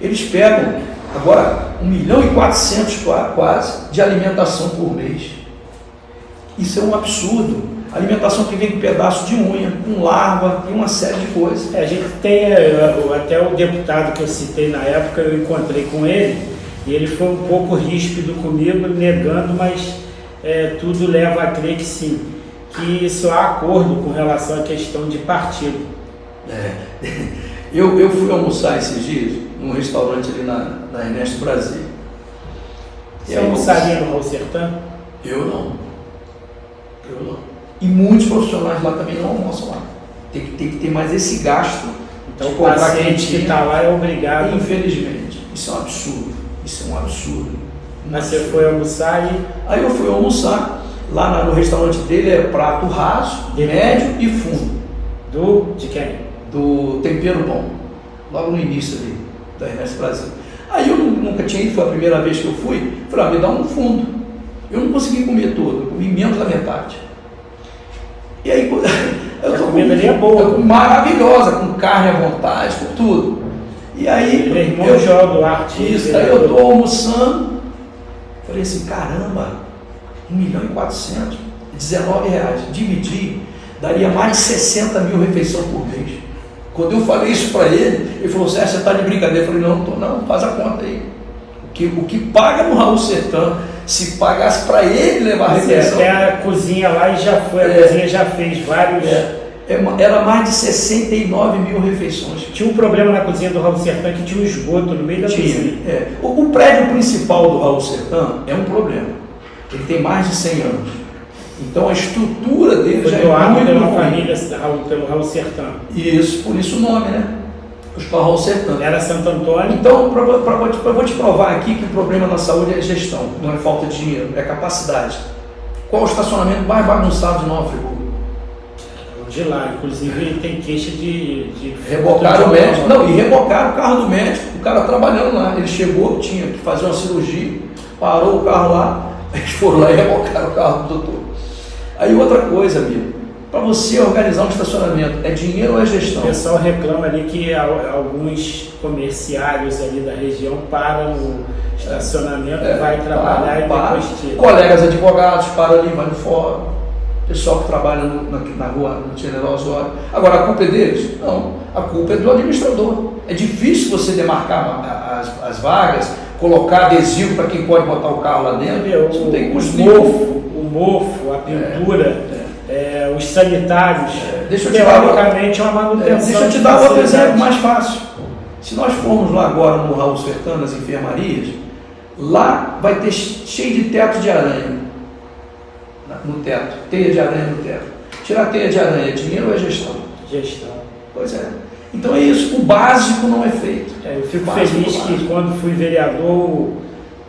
Eles pegam, agora, 1.400.000 quase de alimentação por mês. Isso é um absurdo. Alimentação que vem com pedaço de unha, com larva e uma série de coisas. A gente tem, até o deputado que eu citei na época, eu encontrei com ele, e ele foi um pouco ríspido comigo, negando, mas tudo leva a crer que sim, que isso há acordo com relação à questão de partido. Eu fui almoçar esses dias num restaurante ali na Ernesto Brasil. Você almoçaria no Raul Sertã? Eu não. E muitos profissionais lá também não almoçam lá. Tem que ter mais esse gasto. Então o paciente que está lá é obrigado. Infelizmente. Isso é um absurdo. Mas você foi almoçar e... Aí eu fui almoçar. Lá no restaurante dele é prato raso, médio e fundo. De quem? Do Tempero Bom. Logo no início ali, da Ernesto Brasil. Aí eu nunca tinha ido, foi a primeira vez que eu fui. Falei, me dá um fundo. Eu não consegui comer todo, eu comi menos da metade. E aí, a comida ali é boa. Maravilhosa, com carne à vontade, com tudo. E aí, ele é irmão João Duarte. Isso, aí eu estou almoçando, falei assim, caramba, 1.400.000, R$19, dividir, daria mais de 60 mil refeições por mês. Quando eu falei isso para ele falou, Sérgio, você está de brincadeira? Eu falei, não, não, faz a conta aí. O que paga no Raul Sertã, se pagasse para ele levar a refeição... Até a cozinha lá e já foi, a cozinha já fez vários... Era mais de 69 mil refeições. Tinha um problema na cozinha do Raul Sertã que tinha um esgoto no meio da cozinha. O prédio principal do Raul Sertã é um problema. Ele tem mais de 100 anos. Então a estrutura dele já é muito pela família, pelo Raul Sertã. Isso, por isso o nome, né? Hospital Raul Sertã. Era Santo Antônio. Então, eu vou te provar aqui que o problema na saúde é gestão, não é falta de dinheiro, é capacidade. Qual o estacionamento mais bagunçado de Nova Friburgo? De lá, inclusive tem queixa de rebocaram o médico. Não, e rebocaram o carro do médico, o cara trabalhando lá. Ele chegou, tinha que fazer uma cirurgia, parou o carro lá, eles foram lá e rebocaram o carro do doutor. Aí outra coisa, amigo, para você organizar um estacionamento, é dinheiro ou é gestão? O pessoal reclama ali que alguns comerciários ali da região param no estacionamento, vai trabalhar e depois tira. Colegas advogados param ali, vai no fórum. Pessoal que trabalha na rua, no General Osório. Agora, a culpa é deles? Não, a culpa é do administrador. É difícil você demarcar as vagas, colocar adesivo para quem pode botar o carro lá dentro. Isso não tem custo nenhum. O mofo, a pintura, os sanitários, deixa eu te uma manutenção. Deixa eu te dar outro exemplo mais fácil. Se nós formos lá agora no Raul Sertã, nas enfermarias, lá vai ter cheio de teto de aranha. No teto, teia de aranha no teto. Tirar a teia de aranha é dinheiro ou é gestão? Gestão. Pois é. Então é isso, o básico não é feito. Eu fico feliz que quando fui vereador,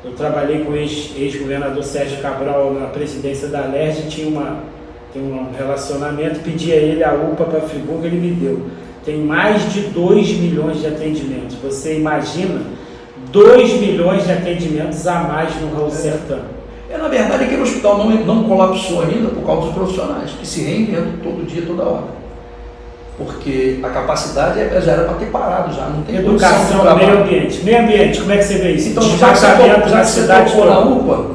eu trabalhei com o ex-governador Sérgio Cabral na presidência da Alerj, tinha um relacionamento, pedi a ele a UPA para Friburgo, ele me deu. Tem mais de 2 milhões de atendimentos. Você imagina 2 milhões de atendimentos a mais no Raul Sertã. Na verdade, aquele hospital não colapsou ainda por causa dos profissionais, que se reinventam todo dia, toda hora. Porque a capacidade já era para ter parado, já não tem educação, meio ambiente. Meio ambiente, como é que você vê isso? Então, já que você tocou na UPA,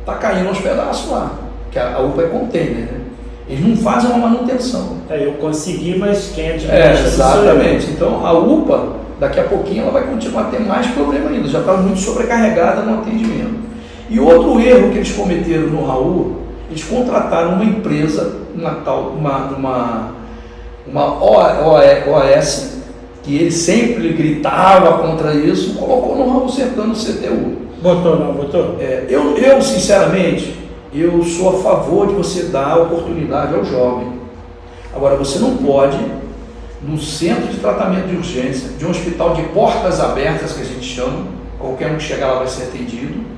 está caindo aos pedaços lá, que a UPA é container, né? Eles não fazem uma manutenção. Eu consegui, mas quem administra exatamente. Então, a UPA, daqui a pouquinho, ela vai continuar a ter mais problema ainda, já está muito sobrecarregada no atendimento. E outro erro que eles cometeram no Raul, eles contrataram uma empresa, uma OS, que ele sempre gritava contra isso, colocou no Raul Sertã no CTU. Botou, não botou? Eu, sinceramente, eu sou a favor de você dar oportunidade ao jovem. Agora, você não pode, no centro de tratamento de urgência, de um hospital de portas abertas, que a gente chama, qualquer um que chegar lá vai ser atendido,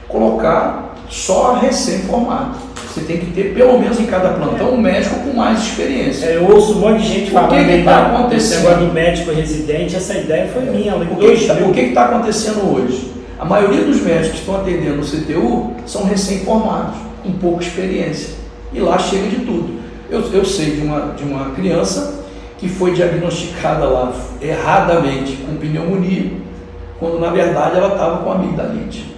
colocar só recém-formado. Você tem que ter, pelo menos em cada plantão, um médico com mais experiência. Eu ouço um monte de gente falando que está acontecendo? Esse negócio do médico residente, essa ideia foi minha. O que está acontecendo hoje? A maioria dos médicos que estão atendendo no CTU são recém-formados, com pouca experiência. E lá chega de tudo. Eu sei de uma criança que foi diagnosticada lá erradamente com pneumonia, quando na verdade ela estava com amigdalite.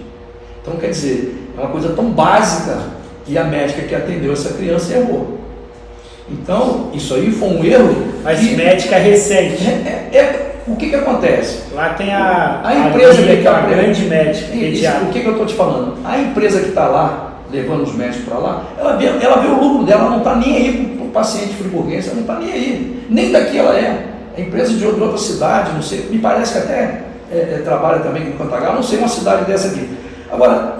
Então, quer dizer, é uma coisa tão básica e a médica que atendeu essa criança errou. Então, isso aí foi um erro. Mas médica recente. O que acontece? Lá tem a empresa que é uma grande médica. O que eu estou te falando? A empresa que está lá, levando os médicos para lá, ela vê o lucro dela, ela não está nem aí para o paciente friburguense, ela não está nem aí. Nem daqui ela é. A empresa de outra cidade, não sei, me parece que até trabalha também no Cantagal, não sei, uma cidade dessa aqui. Agora,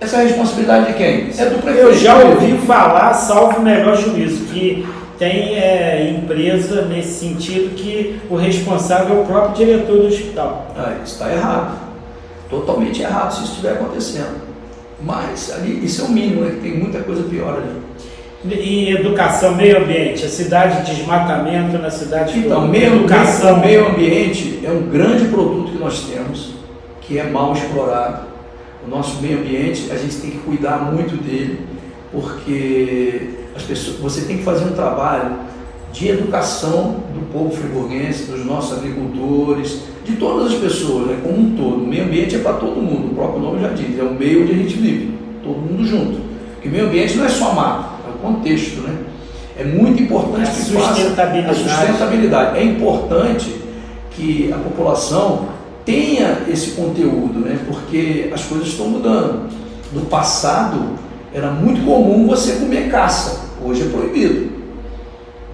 essa é a responsabilidade de quem? É do prefeito. Eu já ouvi falar, salvo o melhor juízo, que tem empresa nesse sentido que o responsável é o próprio diretor do hospital. Isso está errado. Totalmente errado se isso estiver acontecendo. Mas ali, isso é o mínimo, né? Tem muita coisa pior ali. E educação, meio ambiente, a cidade de desmatamento na cidade de Então, meio ambiente é um grande produto que nós temos, que é mal explorado. O nosso meio ambiente, a gente tem que cuidar muito dele, porque as pessoas, você tem que fazer um trabalho de educação do povo friburguense, dos nossos agricultores, de todas as pessoas, né, como um todo. O meio ambiente é para todo mundo, o próprio nome já diz, é o meio onde a gente vive, todo mundo junto. Porque o meio ambiente não é só mato, é o contexto, né? É muito importante que faça a sustentabilidade. É importante que a população tenha esse conteúdo, né? Porque as coisas estão mudando. No passado era muito comum você comer caça, hoje é proibido.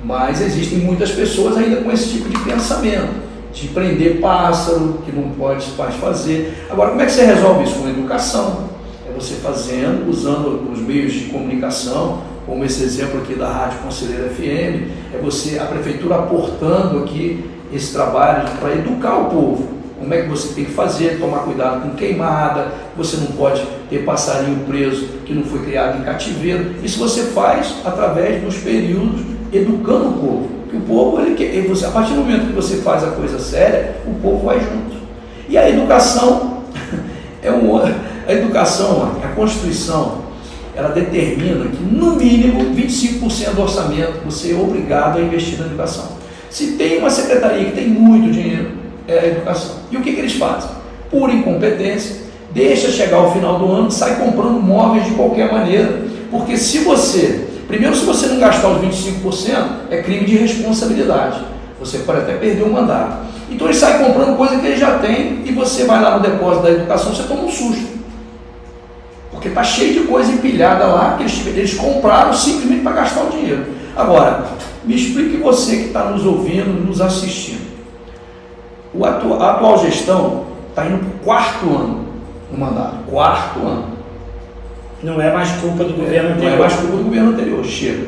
Mas existem muitas pessoas ainda com esse tipo de pensamento, de prender pássaro, que não pode mais fazer. Agora, como é que você resolve isso? Com educação. É você fazendo, usando os meios de comunicação, como esse exemplo aqui da Rádio Conselheiro FM, é você, a prefeitura aportando aqui esse trabalho para educar o povo. Como é que você tem que fazer, tomar cuidado com queimada, você não pode ter passarinho preso que não foi criado em cativeiro. Isso você faz através dos períodos, educando o povo. Porque o povo, a partir do momento que você faz a coisa séria, o povo vai junto. E a educação, a Constituição, ela determina que no mínimo 25% do orçamento você é obrigado a investir na educação. Se tem uma secretaria que tem muito dinheiro, é a educação. E o que eles fazem? Por incompetência, deixa chegar ao final do ano, sai comprando móveis de qualquer maneira, porque se você não gastar os 25%, é crime de responsabilidade. Você pode até perder o mandato. Então eles saem comprando coisa que eles já têm e você vai lá no depósito da educação, você toma um susto. Porque está cheio de coisa empilhada lá que eles compraram simplesmente para gastar o dinheiro. Agora, me explique você que está nos ouvindo, nos assistindo. A atual gestão está indo para o 4º ano no mandato. 4º ano. Não é mais culpa do governo anterior. Não é mais culpa do governo anterior, chega.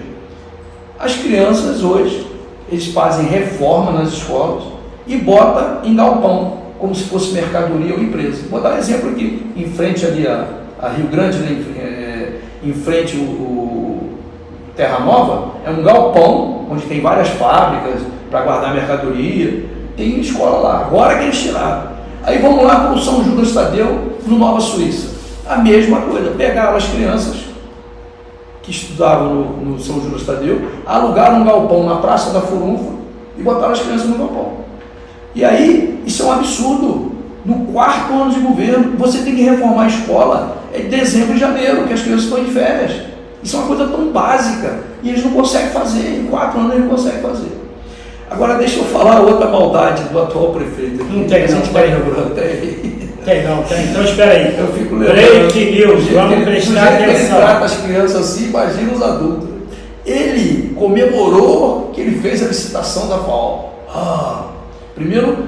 As crianças hoje, eles fazem reforma nas escolas e botam em galpão, como se fosse mercadoria ou empresa. Vou dar um exemplo aqui, em frente ali a Rio Grande, né, em frente o Terra Nova, é um galpão onde tem várias fábricas para guardar mercadoria. Tem escola lá, agora que eles tiraram. Aí vamos lá para o São Judas Tadeu, no Nova Suíça. A mesma coisa, pegaram as crianças que estudavam no São Judas Tadeu, alugaram um galpão na Praça da Furunfa e botaram as crianças no galpão. E aí, isso é um absurdo. No 4º ano de governo, você tem que reformar a escola em dezembro e janeiro, que as crianças estão em férias. Isso é uma coisa tão básica e eles não conseguem fazer, em 4 anos eles não conseguem fazer. Agora deixa eu falar outra maldade do atual prefeito. Não tem, a gente vai lembrando, tem não, tem. Então espera aí. Eu fico lembrando. Break news, vamos prestar atenção. Ele trata as crianças assim, imagina os adultos. Ele comemorou que ele fez a licitação da FAO. Primeiro,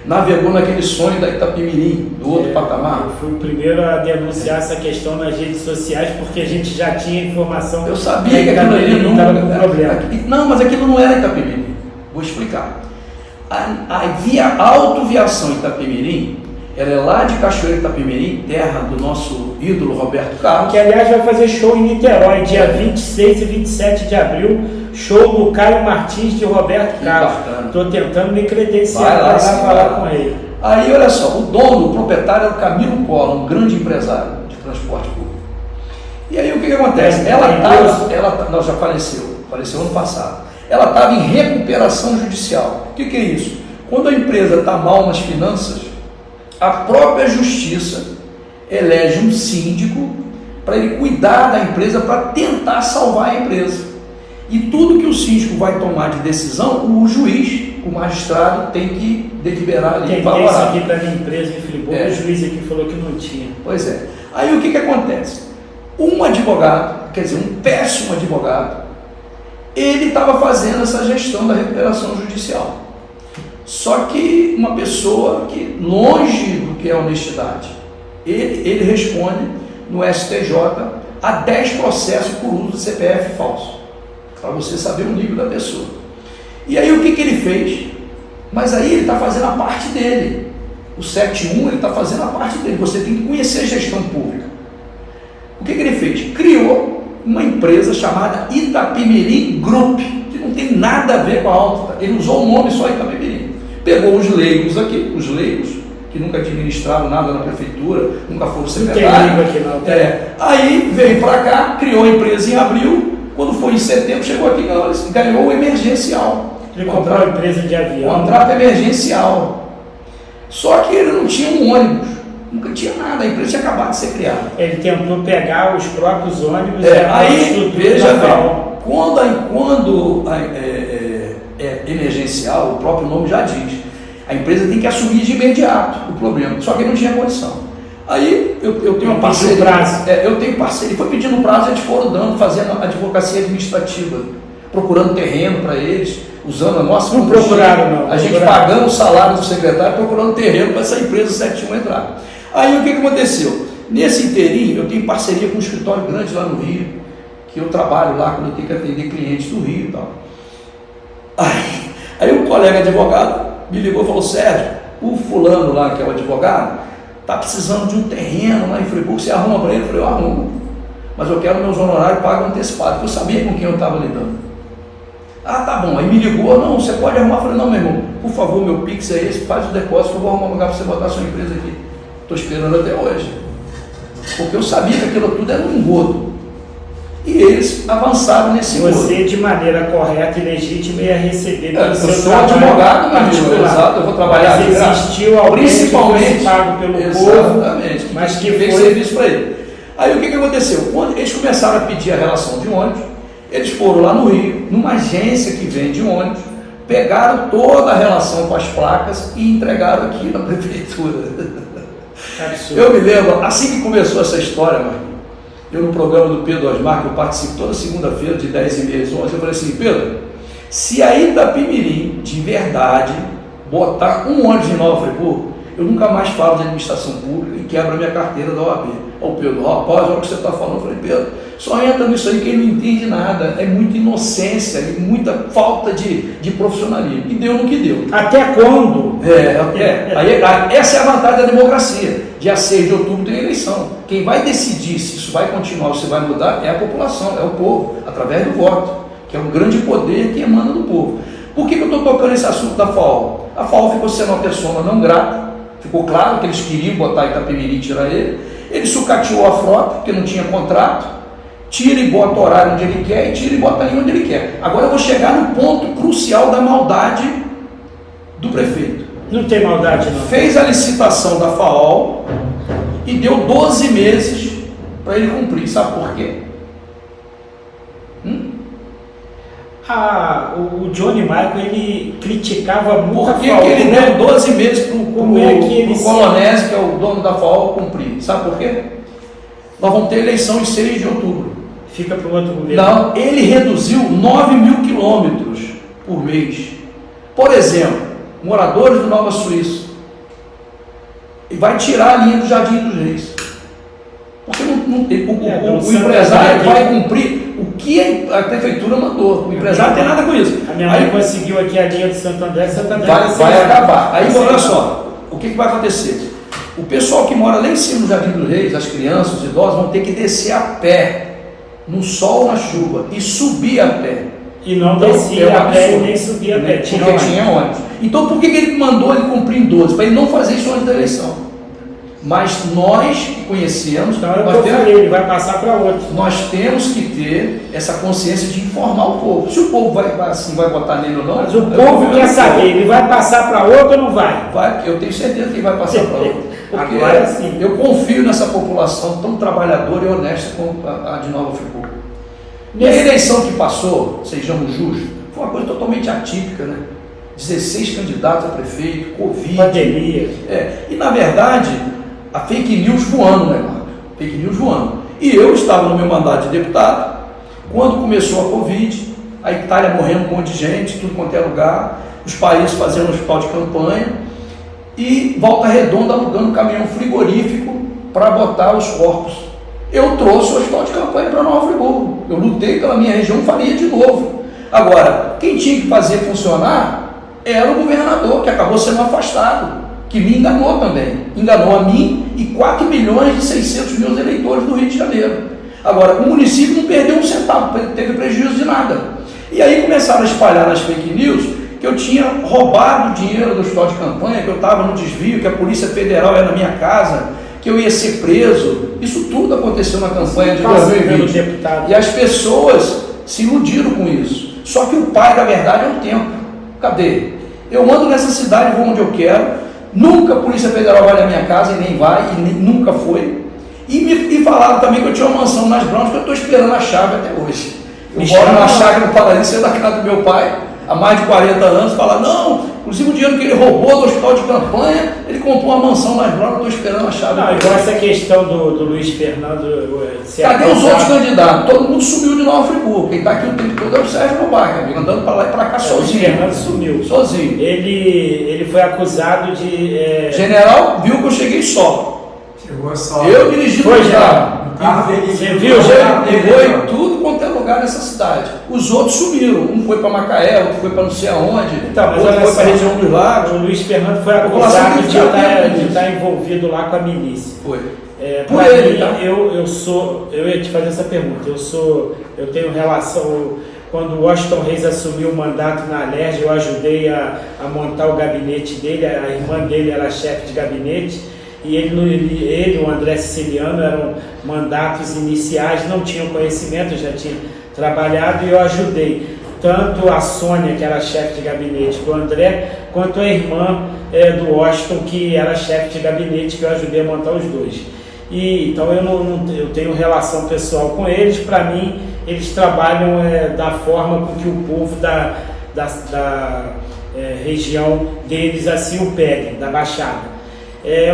navegou naquele sonho da Itapemirim, do outro patamar. Eu fui o primeiro a denunciar essa questão nas redes sociais, porque a gente já tinha informação. Eu sabia que aquilo ali não estava com problema. Não, mas aquilo não era Itapemirim. Vou explicar. A autoviação Itapemirim, ela é lá de Cachoeira Itapemirim, terra do nosso ídolo Roberto Carlos. Que, aliás, vai fazer show em Niterói, dia 26 e 27 de abril. Show do Caio Martins de Roberto Carlos. Estou tentando me credenciar para falar com ele. Aí, olha só, o dono, o proprietário é o Camilo Cola, um grande empresário de transporte público. E aí, o que acontece? Ela já faleceu ano passado. Ela estava em recuperação judicial. O que é isso? Quando a empresa está mal nas finanças, a própria justiça elege um síndico para ele cuidar da empresa, para tentar salvar a empresa. E tudo que o síndico vai tomar de decisão, o juiz, o magistrado, tem que deliberar ali. Tem isso aqui para minha empresa em Friburgo, o juiz aqui falou que não tinha. Pois é. Aí o que acontece? Um advogado, quer dizer, um péssimo advogado, ele estava fazendo essa gestão da recuperação judicial. Só que uma pessoa que, longe do que é honestidade, ele responde no STJ a 10 processos por uso de CPF falso, para você saber o nível da pessoa. E aí o que ele fez? Mas aí ele está fazendo a parte dele. O 71 ele está fazendo a parte dele. Você tem que conhecer a gestão pública. O que ele fez? Criou uma empresa chamada Itapemirim Group, que não tem nada a ver com a Alta. Ele usou o nome só Itapemirim. Pegou os leigos aqui, os leigos, que nunca administraram nada na prefeitura, nunca foram secretários. Não tem aqui não. Aí veio para cá, criou a empresa em abril. Quando foi em setembro, chegou aqui e ganhou o emergencial. Ele comprou a empresa de avião. Contrato emergencial. Só que ele não tinha um ônibus, nunca tinha nada, a empresa tinha acabado de ser criada. Ele tentou pegar os próprios ônibus aí, veja bem, quando é emergencial, o próprio nome já diz, a empresa tem que assumir de imediato o problema, só que ele não tinha condição. Aí eu tenho uma parceria. Eu tenho parceria, foi pedindo prazo, eles foram dando, fazendo advocacia administrativa, procurando terreno para eles, usando a nossa. Não procuraram, não. A gente pagando o salário do secretário, procurando terreno para essa empresa 71 entrar. Aí o que aconteceu? Nesse inteirinho, eu tenho parceria com um escritório grande lá no Rio, que eu trabalho lá quando eu tenho que atender clientes do Rio e tal. Aí um colega advogado me ligou e falou: Sérgio, o fulano lá, que é o advogado, está precisando de um terreno lá em Friburgo, você arruma para ele? Eu falei: eu arrumo, mas eu quero meus honorários pagos antecipado, porque eu sabia com quem eu estava lidando. Ah, tá bom. Aí me ligou: não, você pode arrumar. Eu falei: não, meu irmão, por favor, meu Pix é esse, faz o depósito, eu vou arrumar um lugar para você botar a sua empresa aqui. Estou esperando até hoje, porque eu sabia que aquilo tudo era um engodo. E eles avançaram nesse engodo. Você, de maneira correta e legítima, ia receber pelo seu trabalho. Eu sou advogado, meu amigo, exato, eu vou trabalhar aqui. Mas existiu alguém principalmente que fosse pago pelo exatamente, povo, mas que fez foi serviço para ele. Aí o que aconteceu? Quando eles começaram a pedir a relação de ônibus, eles foram lá no Rio, numa agência que vende ônibus, pegaram toda a relação com as placas e entregaram aqui na prefeitura. Absurdo. Eu me lembro, assim que começou essa história, Marquinhos, eu no programa do Pedro Osmar, que eu participo toda segunda-feira, de 10h30 às 11h, eu falei assim: Pedro, se a Itapemirim, de verdade, botar um ônibus em Nova Friburgo, eu nunca mais falo de administração pública e quebro a minha carteira da OAB. O Pedro: rapaz, olha o que você está falando. Eu falei: Pedro, só entra nisso aí quem não entende nada, é muita inocência e muita falta de profissionalismo. E deu no que deu. Até quando? Essa é a vantagem da democracia. Dia 6 de outubro tem eleição. Quem vai decidir se isso vai continuar ou se vai mudar é a população, é o povo, através do voto, que é um grande poder que emana do povo. Por que eu estou tocando esse assunto da FAO? A FAO ficou sendo uma pessoa não grata, ficou claro que eles queriam botar Itapemirim e tirar ele. Ele sucateou a frota, porque não tinha contrato, tira e bota o horário onde ele quer e tira e bota ali onde ele quer. Agora eu vou chegar no ponto crucial da maldade do prefeito. Não tem maldade, não. Fez a licitação da FAO e deu 12 meses para ele cumprir. Sabe por quê? O Johnny Michael, ele criticava muito. Por que ele deu 12 meses para o Colonese, que é o dono da FAO, cumprir? Sabe por quê? Nós vamos ter eleição em 6 de outubro. Fica para o outro governo. Não, ele reduziu 9.000 quilômetros por mês. Por exemplo, moradores do Nova Suíça, e vai tirar a linha do Jardim dos Reis. Porque o empresário vai cumprir o que a prefeitura mandou. O empresário não tem nada com isso. A minha mãe conseguiu aqui a linha de Santo André vai acabar. Aí olha só, o que vai acontecer? O pessoal que mora lá em cima do Jardim dos Reis, as crianças, os idosos, vão ter que descer a pé, no sol, na chuva, e subir a pé. E não descia a pé e nem subia a pé. Porque tinha ônibus. Então por que ele mandou ele cumprir em 12? Para ele não fazer isso antes da eleição. Mas nós que conhecemos, então ele vai passar para outro. Nós temos que ter essa consciência de informar o povo. Se o povo vai votar nele ou não. Mas o povo quer saber, ele vai passar para outro ou não vai? Vai, porque eu tenho certeza que ele vai passar para outro. Porque agora sim. Eu confio nessa população tão trabalhadora e honesta como a de Nova Friburgo. E a eleição que passou, sejamos justos, foi uma coisa totalmente atípica, né? 16 candidatos a prefeito, Covid. Pandemia. E na verdade, a fake news voando, né, Marcos? Fake news voando. E eu estava no meu mandato de deputado, quando começou a Covid, a Itália morrendo um monte de gente, tudo quanto é lugar, os países fazendo um hospital de campanha, e Volta Redonda alugando um caminhão frigorífico para botar os corpos. Eu trouxe o hospital de campanha para Nova Friburgo. Eu lutei pela minha região, faria de novo. Agora, quem tinha que fazer funcionar era o governador, que acabou sendo afastado, que me enganou também. Enganou a mim e 4 milhões e 600 mil eleitores do Rio de Janeiro. Agora, o município não perdeu um centavo, teve prejuízo de nada. E aí começaram a espalhar nas fake news que eu tinha roubado dinheiro do hospital de campanha, que eu estava no desvio, que a Polícia Federal ia na minha casa, que eu ia ser preso. Isso tudo aconteceu na campanha de 2020. E as pessoas se iludiram com isso. Só que o pai da verdade é o tempo. Cadê? Eu mando nessa cidade, vou onde eu quero. Nunca a Polícia Federal vai na minha casa e nem vai, e nunca foi. E falaram também que eu tinha uma mansão nas Browns, que eu estou esperando a chave até hoje. Eu moro numa chácara no Paraíso, da casa do meu pai, há mais de 40 anos, fala, não, inclusive o dinheiro que ele roubou do hospital de campanha, ele comprou uma mansão nas Browns, eu estou esperando a chave. Não, igual essa questão do Luiz Fernando... Cadê os outros candidatos? Todo mundo sumiu de Nova Friburgo. Quem está aqui o tempo todo é o Sérgio Novaes, amigo, andando para lá e para cá sozinho. O Fernando sumiu. Sozinho. Ele foi acusado de... General viu que eu cheguei só. Chegou só. Eu dirigi Foi, no carro. Você viu, já? Levou tudo quanto é lugar nessa cidade. Os outros sumiram. Um foi para Macaé, outro foi para não sei aonde. Então, mas outro foi para a região dos Lagos. O Luiz Fernando foi acusado de estar envolvido lá com a milícia. Foi. Por ele, tá? Eu ia te fazer essa pergunta. Eu tenho relação. Quando o Washington Reis assumiu o mandato na Alerj, eu ajudei a montar o gabinete dele. A irmã dele era chefe de gabinete. E ele e o André Siciliano eram mandatos iniciais, não tinham conhecimento, eu já tinha trabalhado e eu ajudei tanto a Sônia, que era chefe de gabinete do André, quanto a irmã do Washington, que era chefe de gabinete, que eu ajudei a montar os dois. Então eu tenho relação pessoal com eles. Para mim, eles trabalham da forma com que o povo da região deles assim o pede, da Baixada.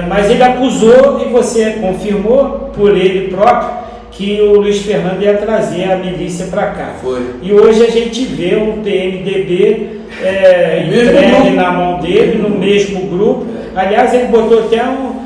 Mas ele acusou, e você confirmou por ele próprio, que o Luiz Fernando ia trazer a milícia para cá. Foi. E hoje a gente vê o PMDB entregue na mão dele, no mesmo grupo. Aliás, ele botou até um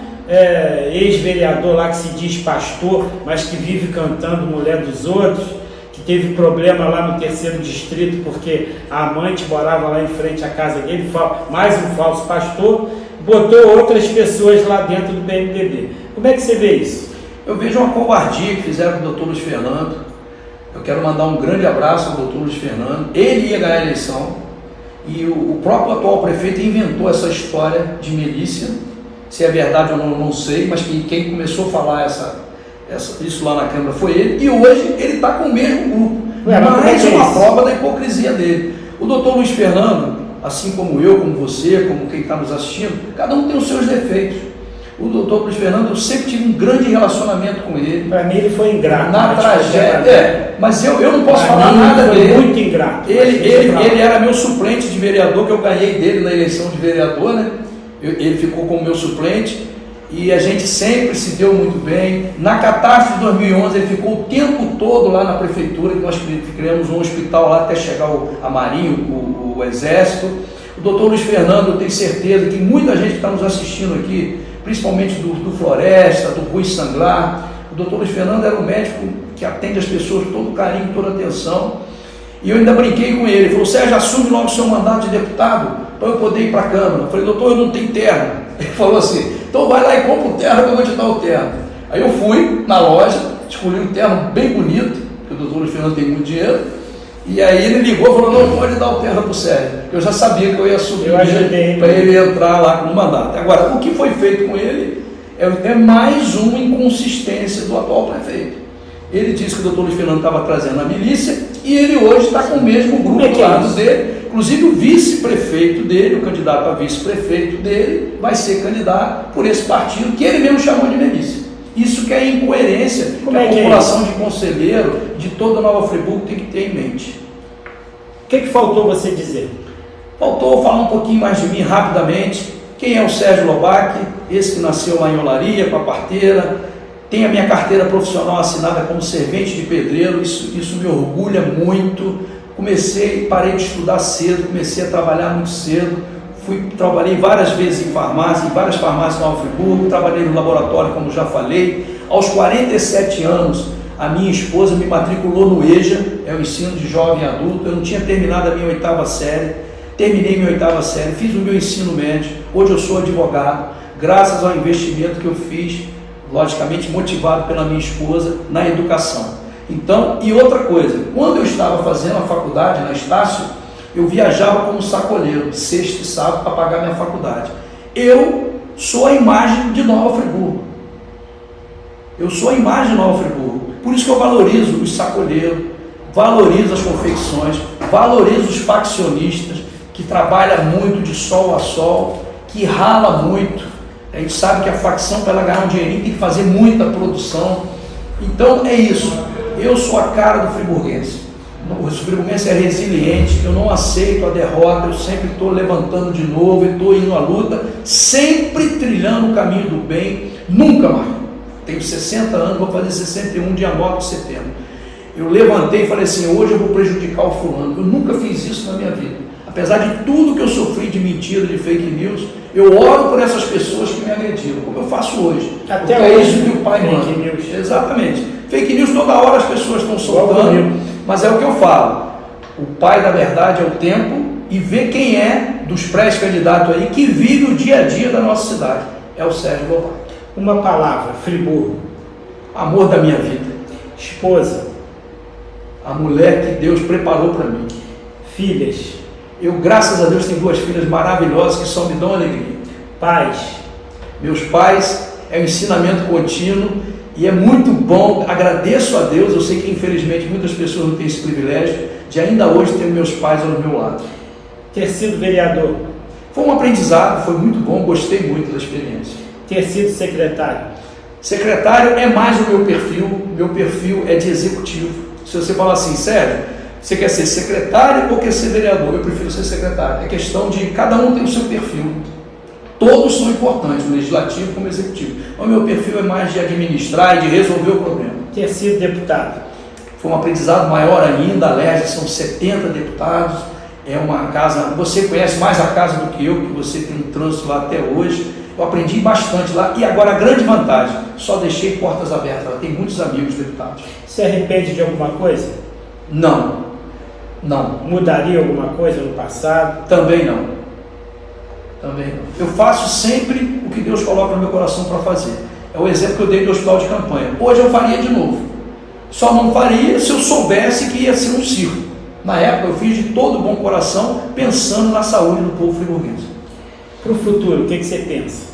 ex-vereador lá que se diz pastor, mas que vive cantando mulher dos outros, que teve problema lá no 3º distrito, porque a amante morava lá em frente à casa dele, mais um falso pastor. Botou outras pessoas lá dentro do PMDB. Como é que você vê isso? Eu vejo uma covardia que fizeram com o doutor Luiz Fernando. Eu quero mandar um grande abraço ao doutor Luiz Fernando. Ele ia ganhar a eleição e o próprio atual prefeito inventou essa história de milícia. Se é verdade ou não sei, mas quem começou a falar isso lá na Câmara foi ele. E hoje ele está com o mesmo grupo. Mais uma prova da hipocrisia dele. O doutor Luiz Fernando, assim como eu, como você, como quem está nos assistindo, cada um tem os seus defeitos. O doutor Luiz Fernando, eu sempre tive um grande relacionamento com ele. Para mim ele foi ingrato. Na tragédia, mas eu não posso falar nada dele. Muito ingrato. Ele era meu suplente de vereador, que eu ganhei dele na eleição de vereador, né? Ele ficou como meu suplente e a gente sempre se deu muito bem. Na catástrofe de 2011 ele ficou o tempo todo lá na prefeitura, que nós criamos um hospital lá até chegar a Marinho, o Exército. O doutor Luiz Fernando, eu tenho certeza que muita gente que está nos assistindo aqui, principalmente do Floresta, do Rui Sanglar, o doutor Luiz Fernando era um médico que atende as pessoas com todo carinho, com toda atenção. E eu ainda brinquei com ele, ele falou, Sérgio, assume logo o seu mandato de deputado, para eu poder ir para a Câmara. Eu falei, doutor, eu não tenho terno. Ele falou assim, então vai lá e compra o terno que eu vou te dar o terno. Aí eu fui na loja, escolhi um terno bem bonito, porque o doutor Luiz Fernando tem muito dinheiro, e aí ele ligou e falou, não, pode dar o terno para o Sérgio. Eu já sabia que eu ia subir para ele entrar lá no mandato. Agora, o que foi feito com ele é mais uma inconsistência do atual prefeito. Ele disse que o doutor Luiz Fernando estava trazendo a milícia, e ele hoje está com o mesmo grupo Como é que é do lado isso? dele. Inclusive o vice-prefeito dele, o candidato a vice-prefeito dele, vai ser candidato por esse partido que ele mesmo chamou de Memícia. Isso que é incoerência Como que é a que é população de conselheiro de toda Nova Friburgo tem que ter em mente. O que faltou você dizer? Faltou falar um pouquinho mais de mim rapidamente. Quem é o Sérgio Lobac? Esse que nasceu lá em Olaria, com a parteira. Tem a minha carteira profissional assinada como servente de pedreiro, isso me orgulha muito. Parei de estudar cedo, comecei a trabalhar muito cedo. Trabalhei várias vezes em farmácia, em várias farmácias em Nova Friburgo, trabalhei no laboratório, como já falei. Aos 47 anos, a minha esposa me matriculou no EJA, é o ensino de jovem e adulto. Eu não tinha terminado a minha 8ª série, terminei minha 8ª série, fiz o meu ensino médio. Hoje eu sou advogado, graças ao investimento que eu fiz, logicamente motivado pela minha esposa, na educação. Então, e outra coisa, quando eu estava fazendo a faculdade na Estácio, eu viajava como sacoleiro, sexta e sábado, para pagar minha faculdade. Eu sou a imagem de Nova Friburgo. Eu sou a imagem de Nova Friburgo. Por isso que eu valorizo os sacoleiros, valorizo as confecções, valorizo os faccionistas, que trabalham muito de sol a sol, que rala muito. A gente sabe que a facção, para ela ganhar um dinheirinho, tem que fazer muita produção. Então, é isso. Eu sou a cara do friburguense. O friburguense é resiliente, eu não aceito a derrota, eu sempre estou levantando de novo, estou indo à luta, sempre trilhando o caminho do bem, nunca mais. Tenho 60 anos, vou fazer 61 dia 9 de setembro. Eu levantei e falei assim, hoje eu vou prejudicar o fulano. Eu nunca fiz isso na minha vida. Apesar de tudo que eu sofri de mentira, de fake news, eu oro por essas pessoas que me agrediram, como eu faço hoje. Até porque hoje, é isso que o pai manda. fake news. Exatamente. Fake news toda hora as pessoas estão soltando, mas é o que eu falo. O pai da verdade é o tempo e vê quem é dos pré-candidatos aí que vive o dia a dia da nossa cidade. É o Sérgio Lobac. Uma palavra, Friburgo. Amor da minha vida. Esposa. A mulher que Deus preparou para mim. Filhas. Eu, graças a Deus, tenho 2 filhas maravilhosas que só me dão alegria. Pais. Meus pais, é um ensinamento contínuo e é muito bom. Agradeço a Deus, eu sei que infelizmente muitas pessoas não têm esse privilégio de ainda hoje ter meus pais ao meu lado. Ter sido vereador. Foi um aprendizado, foi muito bom, gostei muito da experiência. Ter sido secretário. Secretário é mais o meu perfil é de executivo. Se você falar assim, Sérgio, você quer ser secretário ou quer ser vereador? Eu prefiro ser secretário. É questão de cada um tem o seu perfil. Todos são importantes, o legislativo como o executivo. O meu perfil é mais de administrar e de resolver o problema. Ter sido deputado. Foi um aprendizado maior ainda. A LERJ são 70 deputados. É uma casa, você conhece mais a casa do que eu, que você tem um trânsito lá até hoje. Eu aprendi bastante lá. E agora a grande vantagem, só deixei portas abertas. Ela tem muitos amigos deputados. Se arrepende de alguma coisa? Não. Mudaria alguma coisa no passado? Também não. Eu faço sempre o que Deus coloca no meu coração para fazer. É o exemplo que eu dei do hospital de campanha. Hoje eu faria de novo. Só não faria se eu soubesse que ia ser um circo. Na época eu fiz de todo bom coração, pensando na saúde do povo friburguense. Para o futuro, o que você pensa?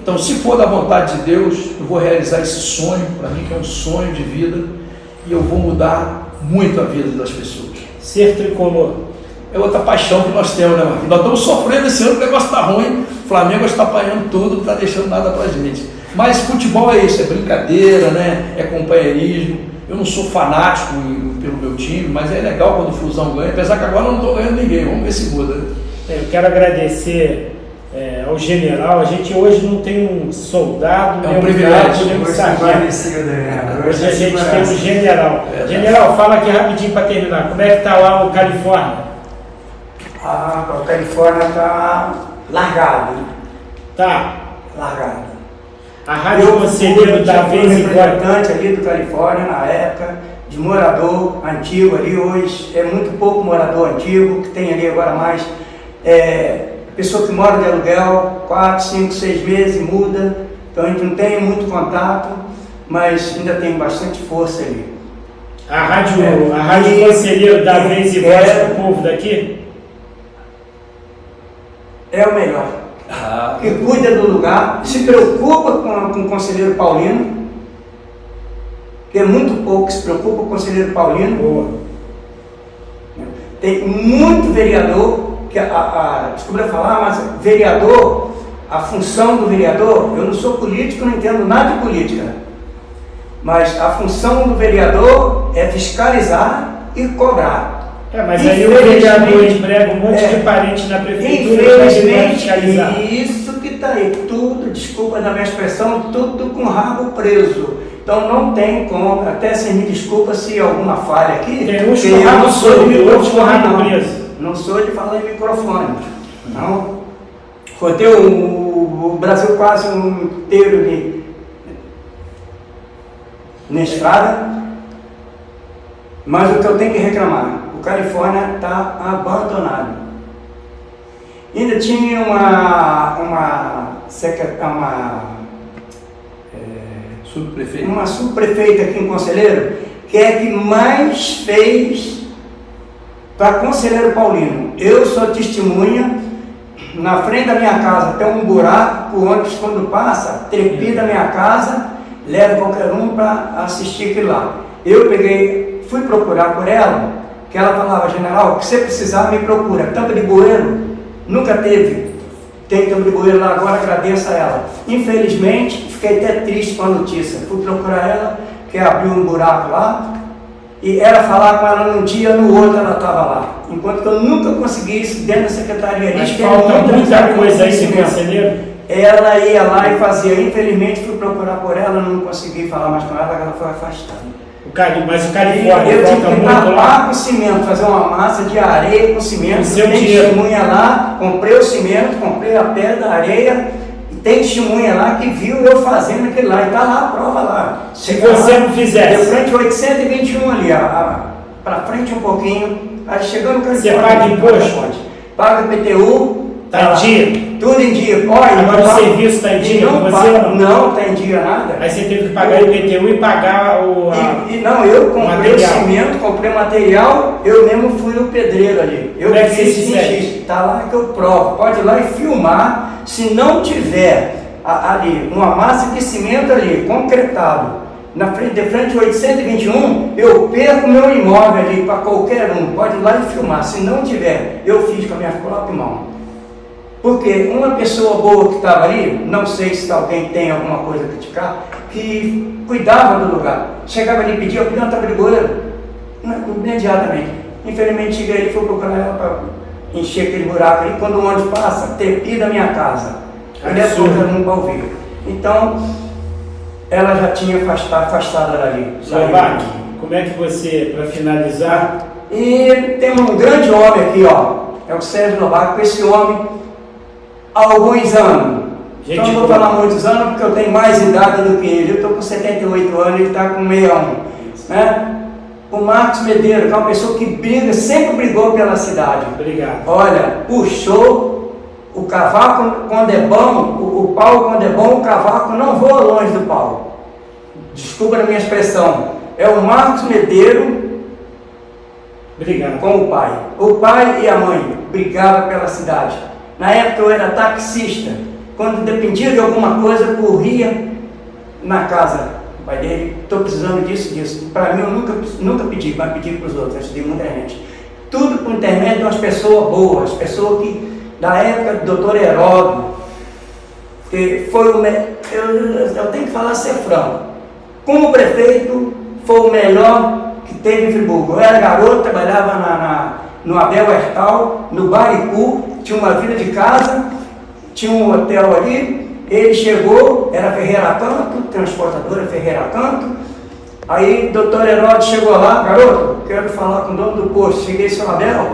Então, se for da vontade de Deus, eu vou realizar esse sonho, para mim que é um sonho de vida, e eu vou mudar muito a vida das pessoas. Ser tricolor. É outra paixão que nós temos, né, Marquinhos? Nós estamos sofrendo esse ano, o negócio está ruim, o Flamengo está apanhando tudo, não está deixando nada para a gente. Mas futebol é isso, é brincadeira, né? É companheirismo. Eu não sou fanático pelo meu time, mas é legal quando o Flusão ganha, apesar que agora eu não estou ganhando ninguém, vamos ver se muda. Né? Eu quero agradecer ao general. A gente hoje não tem um soldado, é um privilégio, nem um sargento. Hoje a gente tem um general. General, fala aqui rapidinho para terminar. Como é que está lá o Califórnia? O Califórnia está largado. Tá. Largado. A Rádio Conselheiro da vez em quando. Representante ali do Califórnia, na época, de morador antigo ali, hoje é muito pouco morador antigo, que tem ali agora mais pessoa que mora de aluguel, 4, 5, 6 meses e muda, então a gente não tem muito contato, mas ainda tem bastante força ali. A Rádio Conselheiro da vez em voz para o povo daqui? É o melhor. Que cuida do lugar, se preocupa com o conselheiro Paulino, que é muito pouco que se preocupa com o conselheiro Paulino. Boa. Tem muito vereador, que desculpa eu falar, mas vereador, a função do vereador, eu não sou político, não entendo nada de política, mas a função do vereador é fiscalizar e cobrar. Mas aí o vereador emprega um monte de parente na prefeitura para fiscalizar. Isso que está aí, tudo, desculpa da minha expressão, tudo com o rabo preso. Então não tem como, até se me desculpa se alguma falha aqui. Tem uns com rabo solto, outros com rabo preso. Não sou de falar em microfone. Não. Rodei o Brasil quase inteiro na estrada, mas o que eu tenho que reclamar, o Califórnia está abandonado. Ainda tinha uma subprefeita aqui em Conselheiro, que é a que mais fez para Conselheiro Paulino. Eu sou testemunha, na frente da minha casa tem um buraco, o ônibus quando passa, trepida a minha casa, leva qualquer um para assistir aquilo lá. Eu fui procurar por ela, que ela falava, general, o que você precisar me procura. Tampa de bueiro, nunca teve. Tem tampa de bueiro lá agora, agradeço a ela. Infelizmente, fiquei até triste com a notícia. Fui procurar ela, que abriu um buraco lá, e era falar com ela num dia, no outro ela estava lá. Enquanto que eu nunca consegui isso dentro da secretaria. Mas falta muita coisa aí de conselheiro. Ela ia lá e fazia. Infelizmente, fui procurar por ela, não consegui falar mais com ela, ela foi afastada. Mas o Califórnia eu tive falta que muito lá. tapar com cimento, fazer uma massa de areia com cimento. Seu Tem dinheiro. testemunha lá, comprei o cimento, comprei a pedra, a areia, e tem testemunha lá que viu eu fazendo aquilo lá, e está lá a prova lá. Se você não fizesse. De frente 821 ali, para frente um pouquinho, aí chegando no Você paga imposto? Paga PTU. Está em dia? Tudo em dia. Olha, agora o serviço está em dia? Não está em dia nada. Aí você teve que pagar IPTU e pagar o. Não, eu comprei o cimento, comprei material, eu mesmo fui no pedreiro ali. Eu fiz isso. Está lá que eu provo. Pode ir lá e filmar. Se não tiver ali uma massa de cimento ali, concretado, de frente 821, eu perco meu imóvel ali para qualquer um. Pode ir lá e filmar. Se não tiver, eu fiz com a minha própria mão. Porque uma pessoa boa que estava ali, não sei se alguém tem alguma coisa a criticar, que cuidava do lugar. Chegava ali e pedia, eu não estava de bueiro, imediatamente. Infelizmente, cheguei ali e fui procurar ela para encher aquele buraco ali. Quando o ônibus passa, trepida a minha casa. Eu levo qualquer um para ouvir. Então, ela já tinha afastada dali. Giovanni, como é que você, para finalizar? E tem um grande homem aqui, ó. É o Sérgio Lobato, com esse homem. Há alguns anos, então não vou falar muitos anos porque eu tenho mais idade do que ele, eu estou com 78 anos, ele está com 61, né? O Marcos Medeiros, que é uma pessoa que briga, sempre brigou pela cidade. Obrigado. Olha, puxou o cavaco quando é bom, o pau quando é bom, o cavaco não voa longe do pau. Desculpa a minha expressão. É o Marcos Medeiros. Obrigado. Com o pai. O pai e a mãe brigavam pela cidade. Na época eu era taxista, quando dependia de alguma coisa, eu corria na casa do pai dele, estou precisando disso. Para mim eu nunca pedi, mas pedi para os outros, antes de muita gente. Tudo por intermédio de umas pessoas boas, pessoas que, da época do doutor Heródoto, que foi eu tenho que falar ser franco, como prefeito, foi o melhor que teve em Friburgo. Eu era garoto, trabalhava no Abel Hertal, no Baricu, tinha uma vila de casa, tinha um hotel ali, ele chegou, era Ferreira Canto, transportadora Ferreira Canto, aí o doutor Heródoto chegou lá, garoto, quero falar com o dono do posto. Cheguei, seu Abel,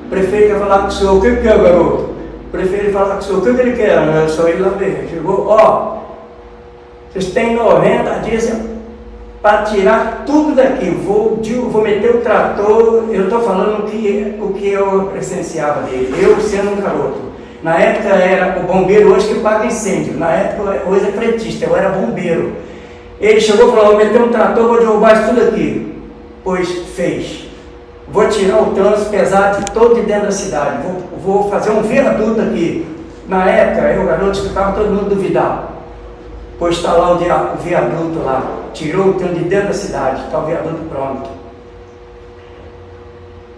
o prefeito quer falar com o senhor, o que quer, garoto? O prefeito fala com o senhor, o que ele quer? Eu só ir lá ver. Chegou, ó, vocês têm 90 dias para tirar tudo daqui, vou meter o trator. Eu estou falando o que eu presenciava dele, eu sendo um garoto. Na época era o bombeiro hoje que paga incêndio, na época hoje é fretista, eu era bombeiro. Ele chegou e falou, vou meter um trator, vou derrubar isso tudo aqui. Pois fez. Vou tirar o trânsito pesado de todo de dentro da cidade, vou fazer um viaduto aqui. Na época, eu garoto escutava todo mundo duvidar. Pois está lá o viaduto lá, tirou o trânsito de dentro da cidade, está o viaduto pronto.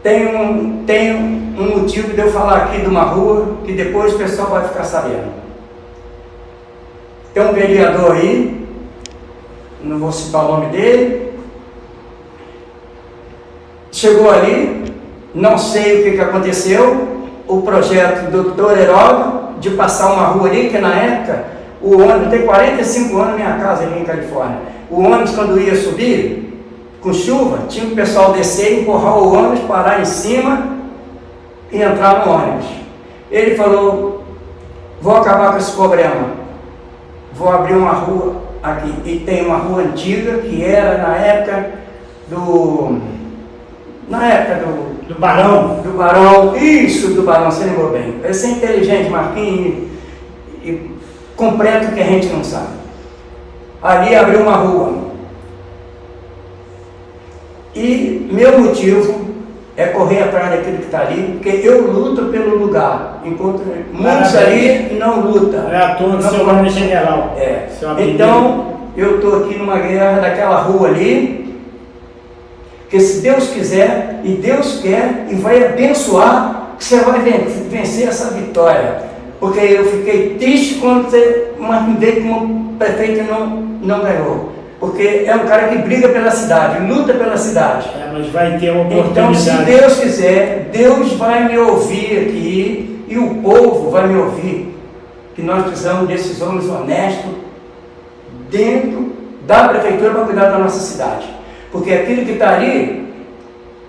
tem um motivo de eu falar aqui de uma rua que depois o pessoal vai ficar sabendo. Tem um vereador aí, não vou citar o nome dele, chegou ali, não sei o que aconteceu, o projeto do Dr. Heródoto de passar uma rua ali, que na época, o ônibus, tem 45 anos minha casa ali em Califórnia, o ônibus quando ia subir, com chuva, tinha o pessoal descer, empurrar o ônibus, parar em cima e entrar no ônibus. Ele falou, vou acabar com esse problema, vou abrir uma rua aqui, e tem uma rua antiga, que era na época do Barão. Do Barão, isso, do Barão, você lembrou bem. Esse é inteligente, Marquinhos, e completo que a gente não sabe. Ali abriu uma rua. E meu motivo é correr atrás daquilo que está ali, porque eu luto pelo lugar, enquanto muitos ali não lutam. É à toa do seu nome general. Então, eu estou aqui numa guerra daquela rua ali, que se Deus quiser, e Deus quer, e vai abençoar, que você vai vencer essa vitória. Porque eu fiquei triste quando você veio como prefeito e não ganhou. Porque é um cara que briga pela cidade, luta pela cidade. Mas vai ter uma oportunidade. Então, se Deus quiser, Deus vai me ouvir aqui, e o povo vai me ouvir, que nós precisamos desses homens honestos dentro da prefeitura para cuidar da nossa cidade. Porque aquilo que está ali,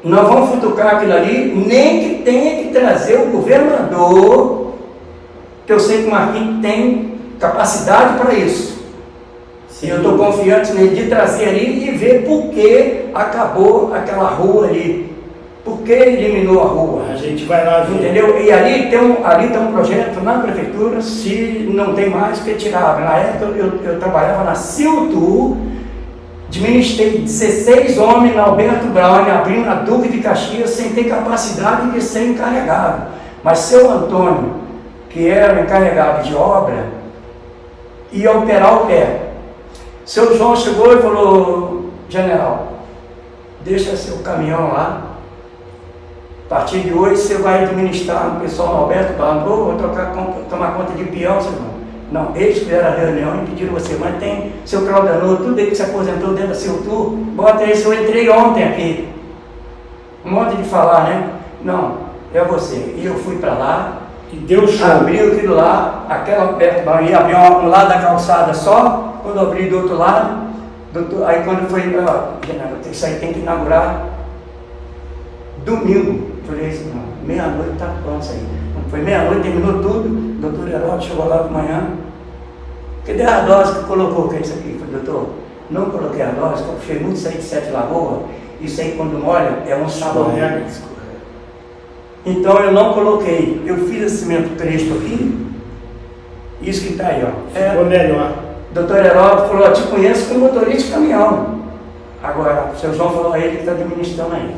nós vamos futucar aquilo ali, nem que tenha que trazer o governador, que eu sei que o Marquinhos tem capacidade para isso. E eu estou confiante nele de trazer ali e ver por que acabou aquela rua ali. Por que eliminou a rua? A gente vai lá ver. Entendeu? E ali tem um projeto na prefeitura, se não tem mais, que tirava. Na época eu trabalhava na Siltu, administrei 16 homens na Alberto Brown, abrindo a Duque de Caxias, sem ter capacidade de ser encarregado. Mas seu Antônio, que era o encarregado de obra, ia operar o pé. Seu João chegou e falou, general, deixa seu caminhão lá, a partir de hoje você vai administrar o pessoal no Alberto Brown, vou tomar conta de peão, seu irmão. Não, eles fizeram a reunião e pediram você, mas tem seu Claudanor, tudo aí que se aposentou dentro da seu tour, bota esse, eu entrei ontem aqui. Um monte de falar, né? Não, é você. E eu fui para lá, e deu show. Abriu aquilo lá, aquela Alberto Brown, ia abrir um lado da calçada só, quando eu abri do outro lado, aí quando foi, isso aí tem que inaugurar domingo. Eu falei assim, não, meia-noite está pronto isso aí. Quando foi meia-noite, terminou tudo, o doutor Heródoto chegou lá de manhã, cadê a dose que colocou? Que é isso aqui? Eu falei, doutor, não coloquei a dose, porque eu puxei muito isso aí de 7 Lagoas, isso aí quando molha é um sabão. Então eu não coloquei, eu fiz esse cimento crespo aqui, isso que está aí, ó. Ficou melhor. Doutor Heródoto falou, eu te conheço como motorista de caminhão. Agora, o seu João falou a ele que está administrando aí.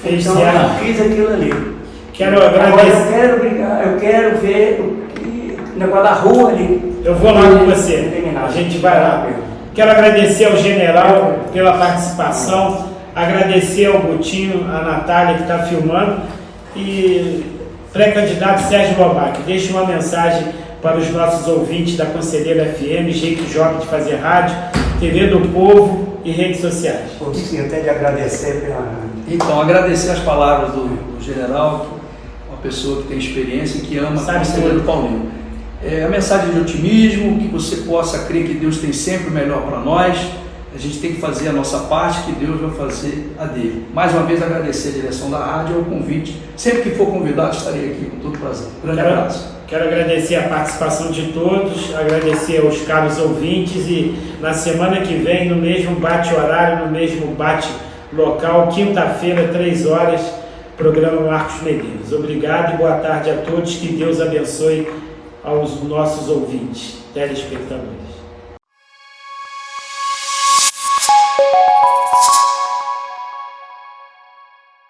Então eu fiz aquilo ali. Quero agradecer. Agora eu quero brigar, eu quero ver o negócio da rua ali. Eu vou lá com você, a gente vai lá. Quero agradecer ao general pela participação, agradecer ao Gutinho, a Natália que está filmando, e pré-candidato Sérgio Lobac, deixe uma mensagem para os nossos ouvintes da Conselheira FM, jeito jovem de fazer rádio, TV do Povo e redes sociais. Eu tenho de agradecer pela... Então, agradecer as palavras do general, uma pessoa que tem experiência e que ama a Conselheira do Paulinho. A mensagem de otimismo, que você possa crer que Deus tem sempre o melhor para nós. A gente tem que fazer a nossa parte, que Deus vai fazer a dele. Mais uma vez agradecer a direção da rádio, o convite. Sempre que for convidado, estarei aqui com todo prazer. Grande abraço. Quero agradecer a participação de todos, agradecer aos caros ouvintes, e na semana que vem, no mesmo bate-horário, no mesmo bate-local, quinta-feira, 3 horas, programa Marcos Medinas. Obrigado e boa tarde a todos, que Deus abençoe aos nossos ouvintes, telespectadores.